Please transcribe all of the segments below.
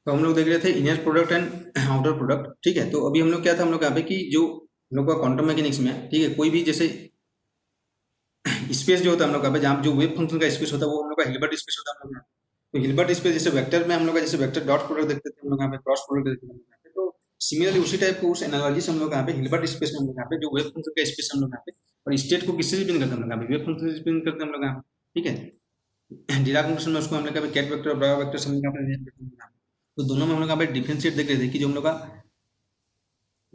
तो हम लोग देख रहे थे inner product and outer product. ठीक है, तो अभी हम लोग क्या था, हम लोग यहाँ पे कि जो हम लोग का क्वांटम मैकेनिक्स में, ठीक है, कोई भी जैसे स्पेस जो होता है हम लोग का पे, जहाँ जो वेव फंक्शन का स्पेस होता है वो हम लोग का हिल्बर्ट स्पेस होता है हम लोग यहाँ। तो हिल्बर्ट स्पेस जैसे वेक्टर में हम लोग का जैसे वेक्टर डॉट प्रोडक्ट देखते थे हम लोग यहाँ पे, क्रॉस प्रोडक्ट देखते थे हम लोग यहाँ पे। तो सिमिलरली उसी टाइप को उस एनालॉजी से हम लोग यहाँ पे हिल्बर्ट स्पेस में हम लोग यहाँ पे जो वेव फंक्शन का स्पेस हम लोग यहाँ पे, और स्टेट को किससे रिप्रेजेंट करते हैं हम लोग यहाँ पे, वेव फंक्शन से रिप्रेजेंट करते हैं हम लोग यहाँ पे। ठीक है, डिराक नोटेशन में उसको हम लोग यहाँ पे कैट वेक्टर और ब्रागा वेक्टर से हम लोग यहाँ पे represent करते हैं हम लोग यहाँ पे। तो दोनों में हम लोग यहाँ पे डिफरेंशिएट देख रहे थे कि जो हम लोग का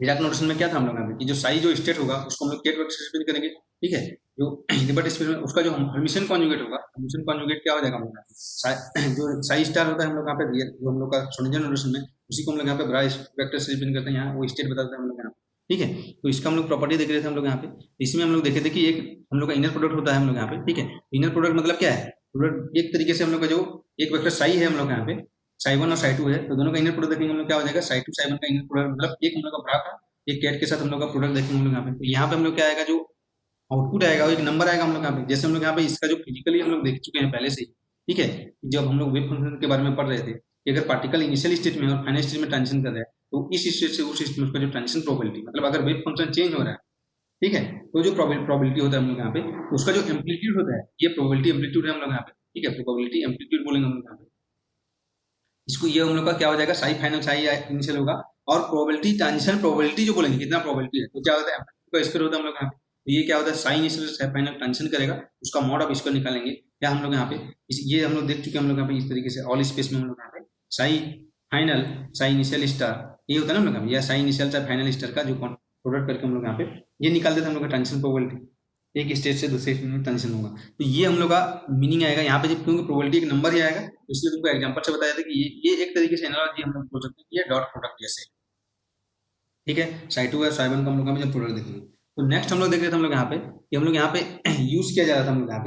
डिराक नोटेशन में क्या था हम लोग यहाँ पे कि जो साई जो स्टेट होगा उसको हम लोग केट वेक्टर से रिप्रेजेंट करेंगे। ठीक है, जो हिल्बर्ट स्पेस में उसका जो हर्मिशन कॉन्जुगेट होगा, हर्मिशन कॉन्जुगेट क्या हो जाएगा हम लोग यहाँ पे, जो साई स्टार होता है हम लोग यहाँ पे रियल जो हम लोग का श्रोडिंगर नोटेशन में, उसी को हम लोग यहाँ पे ब्रा वेक्टर से रिप्रेजेंट करते हैं, यहाँ वो स्टेट बताते हैं हम लोग यहाँ पे। ठीक है, तो इसका हम लोग प्रॉपर्टी देख रहे थे हम लोग यहाँ पे। इसमें हम लोग देखे थे कि एक हम लोग का इनर प्रोडक्ट होता है हम लोग यहाँ पे। ठीक है, इनर प्रोडक्ट मतलब क्या है, प्रोडक्ट एक तरीके से हम लोग का जो एक वेक्टर साई है हम लोग यहाँ पे, साई वन और साई टू है, तो दोनों का इनर प्रोडक्ट देखेंगे हम लोग क्या हो जाएगा, साई टू साई वन का इनर प्रोडक्ट मतलब एक हम लोग का ब्रा का एक कैट के साथ हम लोग का प्रोडक्ट देखेंगे हम लोग यहाँ पे। तो यहाँ पे हम लोग क्या आएगा, जो आउटपुट आएगा वो एक नंबर आएगा हम लोग यहाँ पे। जैसे हम लोग यहाँ पे इसका जो फिजिकली हम लोग देख चुके हैं पहले से ही। ठीक है, जब हम लोग वेव फंक्शन के बारे में पढ़ रहे थे कि अगर पार्टिकल इनिशियल स्टेट में और फाइनल स्टेट में ट्रांजिशन कर रहा है, तो इस स्टेट से उस स्टेट में उसका जो ट्रांजिशन प्रोबेबिलिटी, मतलब अगर वेव फंक्शन चेंज हो रहा है, ठीक है, तो जो प्रोबेबिलिटी होता है हम लोग यहाँ पे, उसका जो एम्पलीट्यूड होता है, ये प्रोबेबिलिटी एम्पलीट्यूड है हम लोग यहाँ पे। ठीक है, प्रोबेबिलिटी एम्पलीट्यूड बोलेंगे हम लोग यहाँ पे इसको। ये हम लोग का क्या हो जाएगा, साई फाइनल साई इनिशियल होगा। और प्रोबेबिलिटी ट्रांजिशन प्रोबेबिलिटी जो बोलेंगे कितना प्रोबेबिलिटी है, तो क्या होता है एम्पलीट्यूड का स्क्वायर होता है हम लोग यहाँ पे। तो ये क्या होता है, साई इनिशियल से फाइनल ट्रांजिशन करेगा, उसका मॉड ऑफ स्क्वायर निकालेंगे। या हम लोग यहाँ पे ये हम लोग देख चुके हैं हम लोग यहाँ पे इस तरीके से ऑल स्पेस में हम लोग यहाँ पे Sai final Sai initial star ये होता है ना हम लोग यहाँ पे, या Sai initial Sai final star का जो प्रोडक्ट करके हम लोग यहाँ पे ये निकाल देते हैं हम लोग का ट्रांजिशन प्रोबेबिलिटी, एक स्टेट से दूसरे स्टेट में ट्रांजिशन होगा। तो ये हम लोग का मीनिंग आएगा यहाँ पे, जब क्योंकि प्रोबेबिलिटी एक नंबर ही आएगा, तो इसलिए तुमको एग्जांपल से बताया था कि ये एक तरीके से एनालॉजी हम लोग बोल सकते हैं कि ये डॉट प्रोडक्ट जैसे। ठीक है, साई टू है साई वन का हम लोग जब प्रोडक्ट देखेंगे। तो नेक्स्ट हम लोग देख रहे थे हम लोग यहाँ पे कि हम लोग यहाँ पे यूज किया जा रहा था हम लोग यहाँ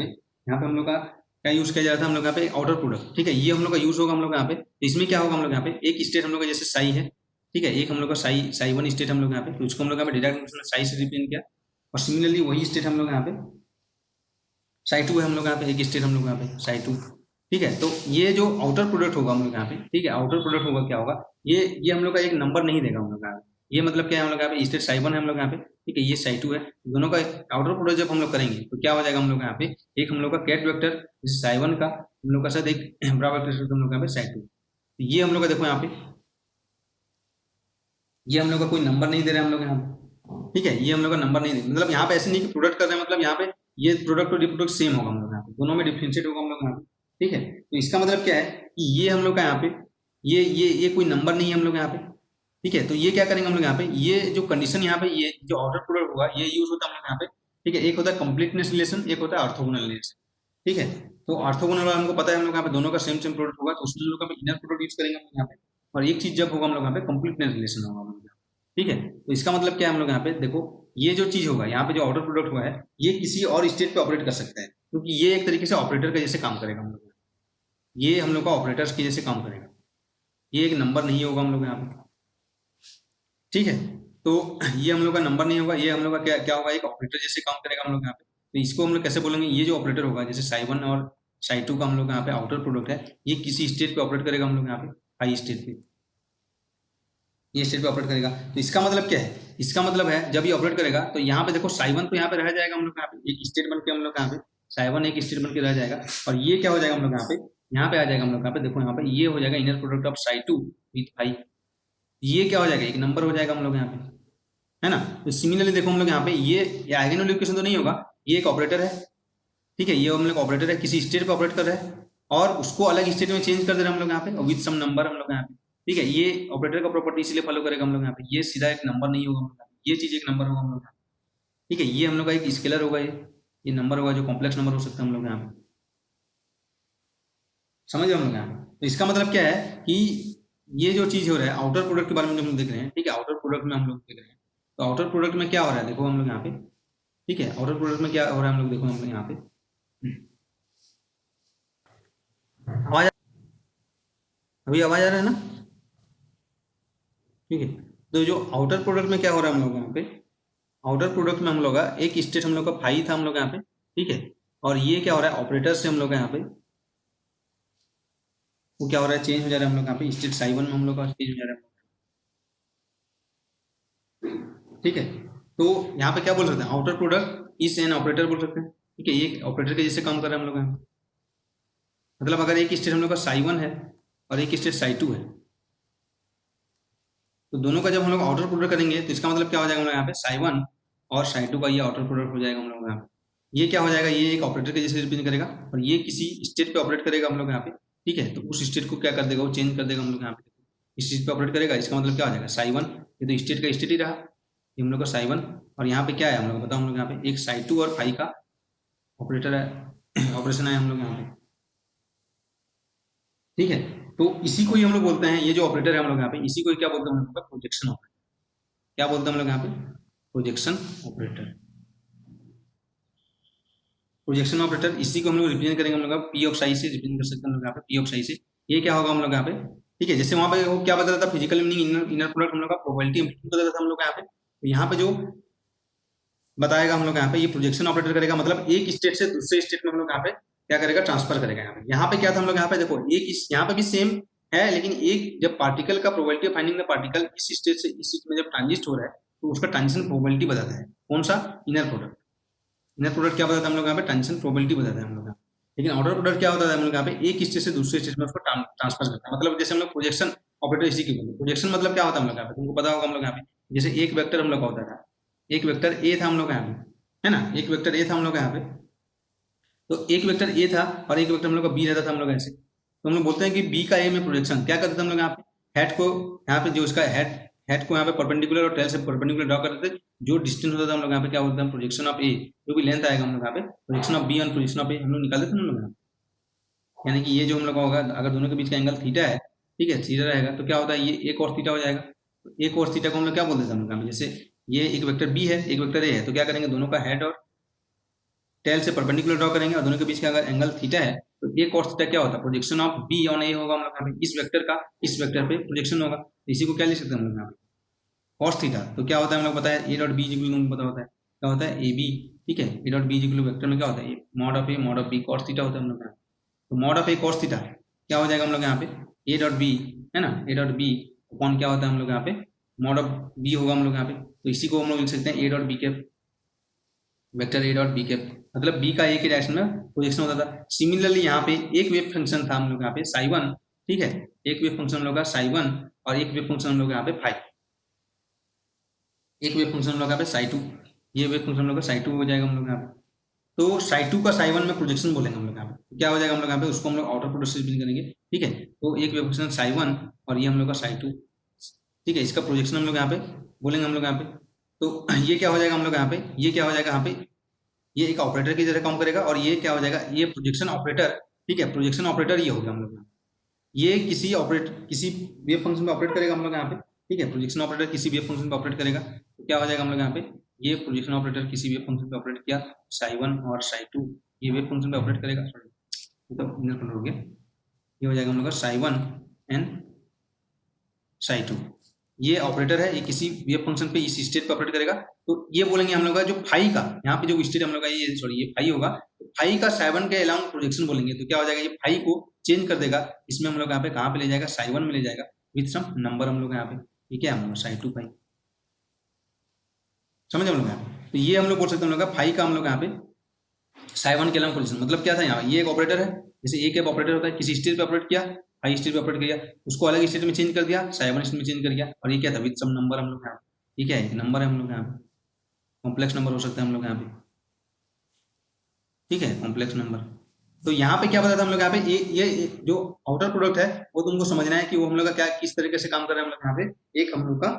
पे हम लोग का क्या यूज किया जा रहा था हम लोग यहाँ पे आउटर प्रोडक्ट। ठीक है, ये हम लोग का यूज होगा हम लोग यहाँ पे। तो इसमें क्या होगा हम लोग यहाँ पे, एक स्टेट हम लोग का जैसे साई है, ठीक है, एक हम लोग का साई साई वन स्टेट हम लोग यहाँ पे, तो उसको हम लोग यहाँ पे डायरेक्ट साई से रिप्रेजेंट किया। और सिमिलरली वही स्टेट हम लोग यहाँ पे साई टू है हम लोग यहाँ पे, एक स्टेट हम लोग यहाँ पे साई टू। ठीक है, तो ये जो आउटर प्रोडक्ट होगा हम लोग यहाँ पे, ठीक है, आउटर प्रोडक्ट होगा क्या होगा, ये हम लोग का एक नंबर नहीं देगा हम लोग यहाँ पे। ये मतलब क्या है, हम लोग यहाँ पे स्टेट साई वन है हम लोग यहाँ पे, ठीक है, ये साई टू है, दोनों का आउटर प्रोडक्ट जब हम लोग करेंगे तो क्या हो जाएगा हम लोग यहाँ पे, एक हम लोग का कैट वेक्टर जैसे साई वन का हम लोग का साथ एक ब्रा वेक्टर हम लोग यहाँ पे साई टू। तो ये हम लोग का देखो यहाँ पे, ये हम लोग का कोई नंबर नहीं दे रहे हम लोग यहाँ पे। ठीक है, ये हम लोग का नंबर नहीं दे, मतलब यहाँ पे ऐसे नहीं कि प्रोडक्ट कर रहे हैं, मतलब यहाँ पे ये प्रोडक्ट और रिप्रोडक्ट सेम होगा हम लोग यहाँ पे, दोनों में डिफ्रेंशिएट होगा हम लोग यहाँ पे। ठीक है, तो इसका मतलब क्या है कि ये हम लोग का यहाँ पे ये कोई नंबर नहीं है हम लोग यहाँ पे। ठीक है, तो ये क्या करेंगे हम लोग यहाँ पे, ये जो कंडीशन यहाँ पे ये जो आउटर प्रोडक्ट होगा ये यूज होता है हम लोग यहाँ पे। ठीक है, एक होता है कंप्लीटनेस रिलेशन, एक होता है ऑर्थोगोनल रिलेशन। ठीक है, तो ऑर्थोगोनल वाला हमको पता है हम लोग यहाँ पे दोनों का सेम सेम प्रोडक्ट होगा, तो उसमें हम लोग इनर प्रोडक्ट यूज करेंगे हम लोग यहाँ पे। और एक चीज जब होगा हम लोग यहाँ पे कंप्लीटनेस रिलेशन होगा हम लोग यहाँ पे। ठीक है, तो इसका मतलब क्या है हम लोग यहाँ पे देखो, ये जो चीज होगा यहाँ पे जो आउटर प्रोडक्ट हुआ है ये किसी और स्टेट पे ऑपरेट कर सकता है, क्योंकि ये एक तरीके से ऑपरेटर के जैसे काम करेगा हम लोग, ये हम लोग का ऑपरेटर्स के जैसे काम करेगा, ये एक नंबर नहीं होगा हम लोग यहाँ पे। ठीक है, तो ये हम लोग का नंबर नहीं होगा, ये हम लोग का क्या क्या होगा, एक ऑपरेटर जैसे काम करेगा हम लोग यहाँ पे। तो इसको हम लोग कैसे बोलेंगे, ये जो ऑपरेटर होगा जैसे साई वन और साई टू का हम लोग यहाँ पे आउटर प्रोडक्ट है, ये किसी स्टेट पे ऑपरेट करेगा हम लोग यहाँ पे, हाई स्टेट पे, ये स्टेट पे ऑपरेट करेगा। तो इसका मतलब क्या है, इसका मतलब है जब ये ऑपरेट करेगा तो यहाँ पे देखो साई वन तो यहाँ पे रह जाएगा हम लोग यहाँ पे, एक स्टेट बन के हम लोग यहाँ पे साई वन एक स्टेट बन के रह जाएगा। और ये क्या हो जाएगा हम लोग यहाँ पे आ जाएगा हम लोग यहाँ पे, देखो यहाँ पे ये हो जाएगा inner product of Sai to with I, ये क्या हो जाएगा, एक नंबर हो जाएगा हम लोग यहाँ पे, है ना। तो सिमिलरली देखो हम लोग यहाँ पे ये आइगन लोकेशन तो नहीं होगा, ये एक ऑपरेटर है। ठीक है, ये हम लोग ऑपरेटर है, किसी स्टेट पे ऑपरेट कर रहा है और उसको अलग स्टेट में चेंज कर दे रहे हैं हम लोग यहाँ पे विद सम नंबर हम लोग यहाँ पे। ठीक है, ये ऑपरेटर का प्रॉपर्टी इसलिए फॉलो करेगा हम लोग यहाँ पे, ये सीधा एक नंबर नहीं होगा हम लोग यहाँ पे, ये चीज एक नंबर होगा हम लोग यहाँ पे। ठीक है, ये हम लोग का एक स्केलर होगा, ये नंबर होगा जो कॉम्प्लेक्स नंबर हो सकता है हम लोग यहाँ पे, समझ रहे हम लोग यहाँ पे। तो इसका मतलब क्या है कि ये जो चीज हो रहा है आउटर प्रोडक्ट के बारे में जो हम लोग देख रहे हैं, ठीक है, आउटर प्रोडक्ट में हम लोग देख रहे हैं, तो आउटर प्रोडक्ट में क्या हो रहा है देखो हम लोग यहाँ पे। ठीक है, आउटर प्रोडक्ट में क्या हो रहा है हम लोग देखो हम लोग यहाँ पे, आवाज अभी आवाज आ रहा है ना। ठीक है, तो जो आउटर प्रोडक्ट में क्या हो रहा है हम लोग यहाँ पे, आउटर प्रोडक्ट में हम लोग का एक स्टेट हम लोग का फाई था हम लोग यहाँ पे। ठीक है, और ये क्या हो रहा है ऑपरेटर से हम लोग यहाँ पे वो क्या हो रहा है, चेंज हो जा रहा है हम लोग यहाँ पे स्टेट साई वन में हम लोग का चेंज हो जा रहा है। ठीक है, तो यहाँ पे क्या बोल सकते हैं, outer product is an operator बोल सकते हैं। ठीक है, ये ऑपरेटर के जैसे काम कर रहे हैं हम लोग यहाँ पे। मतलब अगर एक स्टेट हम लोग का साई वन है और एक स्टेट साई टू है, तो दोनों का जब हम लोग आउटर प्रोडक्ट करेंगे तो इसका मतलब क्या हो जाएगा हम लोग यहाँ पे, साई वन और साई टू का ये आउटर प्रोडक्ट हो जाएगा हम लोग यहाँ पे। ये क्या हो जाएगा, ये एक ऑपरेटर के जैसे रिप्रेजेंट करेगा और ये किसी स्टेट पे ऑपरेट करेगा हम लोग यहाँ पे। ठीक है, तो उस स्टेट को क्या कर देगा, वो चेंज कर देगा हम लोग यहाँ पे, इस चीज पे ऑपरेट करेगा। इसका मतलब क्या हो जाएगा, साई वन, ये तो स्टेट का स्टेट ही रहा, ये हम लोग का साई वन। और यहाँ पे क्या है हम लोग बताओ, हम लोग यहाँ पे एक साई टू और फाई का ऑपरेटर है, ऑपरेशन है हम लोग यहाँ पे। ठीक है, तो इसी को ही हम लोग बोलते हैं, ये जो ऑपरेटर है हम लोग यहाँ पे, इसी को ही क्या बोलते हैं हम लोग, प्रोजेक्शन ऑपरेटर। क्या बोलते हैं हम लोग यहाँ पे, प्रोजेक्शन ऑपरेटर। प्रोजेक्शन ऑपरेटर इसी को हम लोग रिप्रेजेंट करेंगे हम लोग पी ऑफ साई से रिप्रेजेंट कर सकते हैं हम लोग यहाँ पे, पी ऑफ साई से। ये क्या होगा हम लोग यहाँ पे, ठीक है, जैसे वहां पे वो क्या बता रहा था, फिजिकल मीनिंग इनर प्रोडक्ट हम लोग का प्रोबेबिलिटी बता रहा था हम लोग यहाँ पे। तो यहाँ पे जो बताएगा हम लोग यहाँ पे, ये प्रोजेक्शन ऑपरेटर करेगा, मतलब एक स्टेट से दूसरे स्टेट में हम लोग यहाँ पे क्या करेगा, ट्रांसफर करेगा। यहाँ पे क्या था हम लोग यहाँ पे, देखो एक यहाँ पे भी सेम है, लेकिन एक जब पार्टिकल का probability of finding the particle इस स्टेट से इस स्टेट में जब ट्रांजिट हो रहा है, तो उसका ट्रांजिशन प्रोबेबिलिटी बताता है। कौन सा, इनर प्रोडक्ट। इनर प्रोडक्ट क्या बताता है हम लोग यहाँ पे, ट्रांजिशन प्रोबेबिलिटी बताता है हम लोग यहाँ पे। लेकिन आउटर प्रोडक्ट क्या होता है हम लोग यहाँ पे, एक स्टेट से दूसरे स्टेट में उसको ट्रांसफर करता है। मतलब जैसे हम लोग प्रोजेक्शन ऑपरेटर इसी की बोलते हैं। प्रोजेक्शन मतलब क्या होता है हम लोग यहाँ पे, तुमको पता होगा हम लोग यहाँ पे, जैसे एक वेक्टर हम लोग का होता था, एक वेक्टर ए था हम लोग यहाँ पे, है ना, एक वेक्टर ए था हम लोग यहाँ पे। तो एक वेक्टर ए था और एक वेक्टर हम लोग का बी रहता था हम लोग ऐसे। तो हम लोग बोलते हैं कि बी का ए में प्रोजेक्शन क्या करते थे हम लोग यहाँ पे, हेड को यहाँ पे जो उसका हेड को यहाँ पे परपेंडिकुलर और टेल से परपेंडिकुलर ड्रॉ करते थे। जो डिस्टेंस होता था हम लोग यहाँ पे क्या बोलते हैं, प्रोजेक्शन ऑफ ए। जो भी लेंथ आएगा हम लोग यहाँ पे, प्रोजेक्शन ऑफ बी और प्रोजेक्शन ऑफ ए हम लोग निकालते थे हम लोग यहाँ पे। यानी कि ये जो हम लोग का होगा, अगर दोनों के बीच का एंगल थीटा है, ठीक है, थीटा रहेगा, तो क्या होता है, ये एक और थीटा हो जाएगा। तो एक और थीटा को हम लोग क्या बोलते थे हम लोग यहाँ पे, जैसे ये एक वेक्टर बी है, एक वेक्टर ए है, तो क्या करेंगे, दोनों का हेड और टेल से परपेंडिकुलर ड्रॉ करेंगे और दोनों के बीच का अगर एंगल थीटा है, तो ए cos थीटा क्या होता है, प्रोजेक्शन ऑफ बी ऑन ए होगा हम लोग यहाँ पे, इस वेक्टर का इस वेक्टर पे प्रोजेक्शन होगा। तो इसी को क्या लिख सकते हैं हम लोग यहाँ पे, cos थीटा। तो क्या होता है हम लोग बताया, ए डॉट बी इक्वल पता होता है, क्या होता है, ए बी। ठीक है, A dot B equal vector में क्या होता है, mod of A mod of B cos theta होता है हम लोग यहाँ। तो mod of A cos theta क्या हो जाएगा हम लोग यहाँ पे, ए डॉट बी, है ना, ए डॉट बी अपॉन क्या होता है हम लोग यहाँ पे, मॉड ऑफ बी होगा हम लोग यहाँ पे। तो इसी को हम लोग लिख सकते हैं A dot B cap, vector A dot B cap, मतलब बी का ए के डायरेक्शन में प्रोजेक्शन होता था। सिमिलरली यहाँ पे एक वेव फंक्शन था हम लोग यहाँ पे साई वन, ठीक है, एक वेव फंक्शन हम लोग का साई वन और एक वेव फंक्शन हम लोग यहाँ पे फाइव, एक वेव फंक्शन हम लोग यहाँ पे साई टू, ये वेव फंक्शन हम लोग का साई टू हो जाएगा हम लोग यहाँ पे। तो साई टू का साई वन में प्रोजेक्शन बोलेंगे हम लोग यहाँ पे, तो क्या हो जाएगा हम लोग यहाँ पे, उसको हम लोग आउटर प्रोडक्ट से रिप्रेजेंट करेंगे। ठीक है, तो एक वेव फंक्शन साई वन और ये हम लोग का साई टू, ठीक है, इसका प्रोजेक्शन हम लोग यहाँ पे बोलेंगे हम लोग यहाँ पे। तो ये क्या हो जाएगा हम लोग यहाँ पे, ये क्या हो जाएगा यहाँ पे, ये एक ऑपरेटर की तरह काम करेगा और ये क्या हो जाएगा, ये प्रोजेक्शन ऑपरेटर। ठीक है, प्रोजेक्शन ऑपरेटर ये होगा हम लोग यहाँ, ये किसी वेव फंक्शन पे ऑपरेट करेगा हम लोग यहाँ पे। ठीक है, प्रोजेक्शन ऑपरेटर किसी वेव फंक्शन पे ऑपरेट करेगा, तो क्या हो जाएगा हम लोग यहाँ पे, ये प्रोजेक्शन ऑपरेटर किसी वेव फंक्शन पे ऑपरेट किया, साई वन और साई टू ये वेव फंक्शन पे ऑपरेट करेगा, सॉरी मतलब इनर प्रोडक्ट हो गया, ये हो जाएगा हम लोग का psi one and Sai to. ये ऑपरेटर है, ये किसी वेव फंक्शन पे इस स्टेट पे ऑपरेट करेगा। तो ये बोलेंगे हम लोग का जो फाई का यहाँ पे जो स्टेट हम लोग का ये सॉरी ये फाई होगा, तो फाई का साई वन के अलाउंग प्रोजेक्शन बोलेंगे। तो क्या हो जाएगा, ये फाई को चेंज कर देगा, इसमें हम लोग यहाँ पे कहाँ पे ले जाएगा, साई वन में ले जाएगा विथ सम नंबर हम लोग यहाँ पे। ठीक है, हम लोग साई टू फाई, समझ हम लोग यहाँ पे। तो ये हम लोग बोल सकते हैं हम लोग का फाई का हम लोग यहाँ पे साई वन के अलाउंग प्रोजेक्शन। मतलब क्या था, यहाँ ये एक ऑपरेटर है, जैसे एक ऑपरेटर होता है, किसी स्टेट पे ऑपरेट किया, हाई स्टेट पे ऑपरेट किया, उसको अलग स्टेट में चेंज कर दिया, साई वन स्टेट में चेंज कर दिया, और ये क्या था, विथ सम नंबर हम लोग यहाँ पे। ठीक है, एक नंबर है हम लोग यहाँ पे, कॉम्प्लेक्स नंबर हो सकता है हम लोग यहाँ पे। ठीक है, कॉम्प्लेक्स नंबर। तो यहाँ पे क्या बताया था हम लोग यहाँ पे, ये जो आउटर प्रोडक्ट है वो तुमको समझना है कि वो हम लोग का क्या किस तरीके से काम कर रहे हैं हम लोग यहाँ पे। एक हम लोग का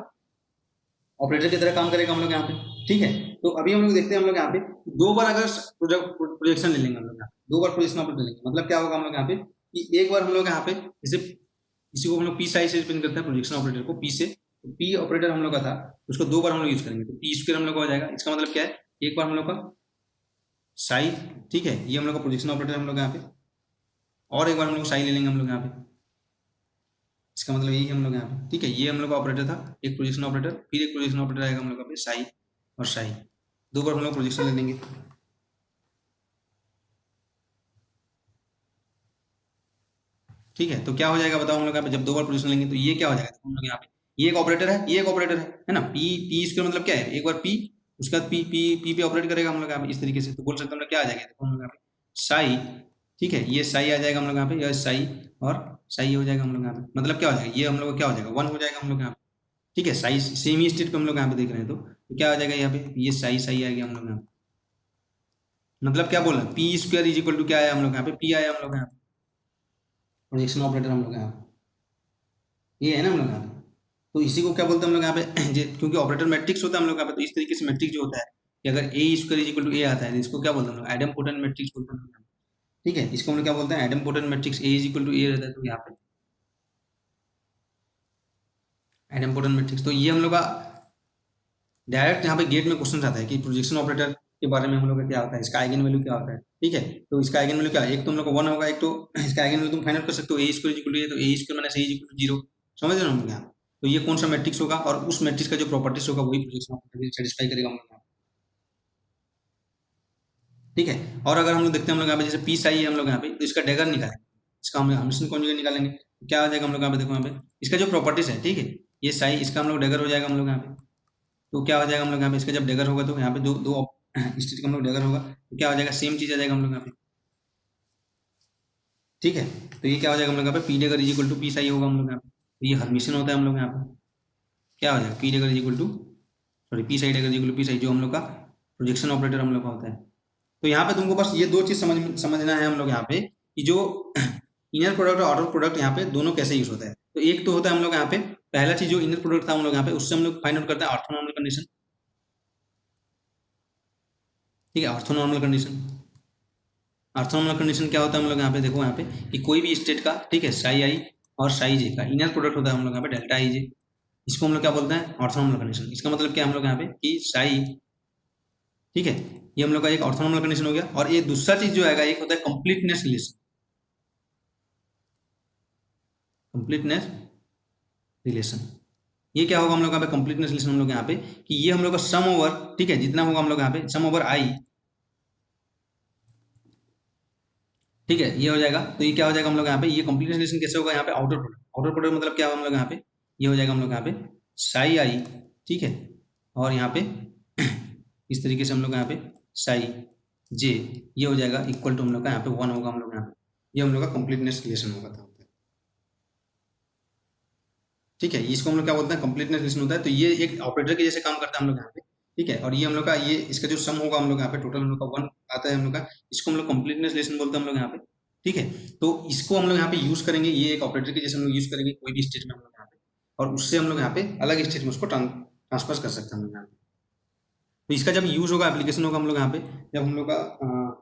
ऑपरेटर की तरह काम करेगा हम लोग यहाँ पे। ठीक है, तो अभी हम लोग देखते हैं हम लोग यहाँ पे दो बार अगर प्रोजेक्शन ले लेंगे हम लोग यहाँ पे, दो बार प्रोजेक्शन ऑपरेटर ले लेंगे, मतलब क्या होगा हम लोग यहाँ पे कि एक बार हम लोग यहाँ पे जैसे इसी को हम लोग पी साई से रिप्रेजेंट करते हैं, प्रोजेक्शन ऑपरेटर को पी से। तो पी ऑपरेटर हम लोग का था, उसको दो बार हम लोग यूज करेंगे, तो पी स्क्वायर हम लोग का हो जाएगा। इसका मतलब क्या है, एक बार हम लोग का साई, ठीक है, ये हम लोग का प्रोजेक्शन ऑपरेटर हम लोग यहाँ पे, और एक बार हम लोग साई ले लेंगे हम लोग यहाँ पे, इसका मतलब यही हम लोग यहाँ पे। ठीक है, ये हम लोग का ऑपरेटर था, एक प्रोजेक्शन ऑपरेटर, फिर एक प्रोजेक्शन ऑपरेटर आएगा हम लोग का साई और साई, दो बार हम लोग प्रोजेक्शन ले लेंगे। ठीक है, तो क्या हो जाएगा बताओ हम लोग यहाँ पे, जब 2 बार पोजीशन लेंगे तो ये क्या हो जाएगा, तो हम लोग यहाँ पे ये एक ऑपरेटर है, ये एक ऑपरेटर है ना, पी पी स्क्वायर मतलब क्या है, एक बार पी उसके बाद पी पी पी पे ऑपरेट करेगा हम लोग यहाँ पे इस तरीके से, तो बोल सकते हैं हम लोग क्या आ जाएगा, देखो हम लोग यहाँ पे साई, ठीक है, ये साई आ जाएगा हम लोग यहाँ पे, यह साई और साई हो जाएगा हम लोग यहाँ पे, मतलब क्या हो जाएगा, ये हम लोग का क्या हो जाएगा 1 हो जाएगा हम लोग यहाँ पे, ठीक है, साई सेम ही स्टेट पे हम लोग यहाँ पे देख रहे हैं, तो क्या आ जाएगा यहाँ पे, ये साई साई आ गया हम लोग यहाँ पे, मतलब क्या बोल रहे हैं, P square is equal to क्या आया हम लोग यहाँ पे, पी आया हम लोग यहाँ पे, प्रोजेक्शन ऑपरेटर हम लोग यहाँ पे ये है ना हम लोग यहाँ पे, तो इसी को क्या बोलते हैं हम लोग यहाँ पे क्योंकि ऑपरेटर मैट्रिक्स होता है हम लोग यहाँ पे, तो इस तरीके से मैट्रिक्स जो होता है कि अगर ए स्क्वायर इज इक्वल टू ए आता है तो इसको क्या बोलते हैं हम लोग, आइडेम्पोटेंट मैट्रिक्स बोलते हैं हम लोग यहाँ पे। ठीक है, इसको हम लोग क्या बोलते हैं, idempotent matrix, A is equal to A रहता है तो यहाँ पे आइडेम्पोटेंट मैट्रिक्स, तो ये हम लोग का डायरेक्ट यहाँ पे गेट में क्वेश्चन आता है कि प्रोजेक्शन ऑपरेटर के बारे में हम लोग का क्या होता है, इसका आइगन वैल्यू क्या होता है, ठीक है, तो इसका आइगन वैल्यू क्या है, एक तो हम लोग का 1 होगा, एक तो इसका आइगन वैल्यू तुम फाइंड आउट कर सकते हो, A square equal to A, तो A square minus A equal to 0, समझ रहे हो हम लोग यहाँ, तो ये कौन सा मैट्रिक्स होगा और उस मैट्रिक्स का जो प्रॉपर्टीज होगा वही प्रोजेक्शन ऑपरेटर सेटिस्फाई करेगा हम लोग यहाँ, ठीक है। और अगर हम लोग देखते हैं हम लोग यहाँ पे जैसे पी साई है हम लोग यहाँ पे, तो इसका डेगर निकालेंगे, इसका हम हमेशन कॉन्जुगेट निकालेंगे, तो क्या आ जाएगा हम लोग यहाँ पे, देखो यहाँ पे इसका जो प्रॉपर्टीज है, ठीक है, ये साई इसका हम लोग डेगर हो जाएगा हम लोग यहाँ पे, तो क्या हो जाएगा हम लोग यहाँ पे, इसका जब डेगर होगा तो यहाँ पे दो दो स्टेट का हम लोग डेगर होगा, तो क्या हो जाएगा, सेम चीज आ जाएगा हम लोग यहाँ पे, ठीक है, तो ये क्या हो जाएगा हम लोग यहाँ पे, P dagger is equal to P psi होगा हम लोग यहाँ पे, तो ये हर्मिशन होता है हम लोग यहाँ पे, क्या हो जाएगा, P dagger is equal to sorry P psi dagger is equal to P psi, जो हम लोग का प्रोजेक्शन ऑपरेटर हम लोग का होता है। तो यहाँ पे तुमको बस ये दो चीज समझना है हम लोग यहाँ पे कि जो इनर प्रोडक्ट और आउटर प्रोडक्ट यहाँ पे दोनों कैसे यूज होता है, तो एक तो होता है हम लोग यहाँ पे पहला चीज जो इनर प्रोडक्ट था हम लोग यहाँ पे, उससे हम लोग फाइंड आउट करते हैं ऑर्थोनॉर्मल कंडीशन, ठीक है, ऑर्थोनॉर्मल कंडीशन, ऑर्थोनॉर्मल कंडीशन क्या होता है हम लोग यहाँ पे, देखो यहाँ पे कि कोई भी स्टेट का, ठीक है, साई आई और साई जे का इनर प्रोडक्ट होता है हम लोग यहाँ पे डेल्टा आई जे, इसको हम लोग क्या बोलते हैं, ऑर्थोनॉर्मल कंडीशन। इसका मतलब क्या हम लोग यहाँ पे कि साई, ठीक है, ये हम लोग का एक ऑर्थोनॉर्मल कंडीशन हो गया, और ये दूसरा चीज जो आएगा एक होता है कंप्लीटनेस रिलेशन, कंप्लीटनेस रिलेशन, ये क्या होगा हम लोग यहाँ पे कंप्लीटनेस रिलेशन हम लोग यहाँ पे कि ये हम लोग का सम ओवर, ठीक है, जितना होगा हम लोग यहाँ पे सम ओवर आई, ठीक है, ये हो जाएगा, तो ये क्या हो जाएगा हम लोग यहाँ पे, ये कंप्लीटनेस रिलेशन कैसे होगा यहाँ पे, आउटर प्रोडक्ट, आउटर प्रोडक्ट मतलब क्या होगा हम लोग यहाँ पे, ये हो जाएगा हम लोग यहाँ पे साई आई, ठीक है, और यहाँ पे इस तरीके से हम लोग यहाँ पे साई जे, ये हो जाएगा इक्वल टू हम लोग का यहाँ पे 1 होगा हम लोग यहाँ पे, ये हम लोग का कंप्लीटनेस रिलेशन होगा था, ठीक है, इसको हम लोग क्या बोलते हैं, कंप्लीटनेस रिलेशन होता है, तो ये एक ऑपरेटर के जैसे काम करता है हम लोग यहाँ पे, ठीक है, और ये हम लोग का ये इसका जो सम होगा हम लोग यहाँ पे टोटल हम लोग का 1 आता है हम लोग का, इसको हम लोग कंप्लीटनेस रिलेशन बोलते हैं हम लोग यहाँ पे, ठीक है, तो इसको हम लोग यहाँ पे यूज करेंगे, ये एक ऑपरेटर के जैसे हम लोग यूज करेंगे कोई भी स्टेट में हम लोग यहाँ पे, और उससे हम लोग यहाँ पे अलग स्टेट में उसको ट्रांसफर कर सकते हैं हम लोग यहाँ पे, तो इसका जब यूज होगा एप्लीकेशन होगा हम लोग यहाँ पे जब हम लोग का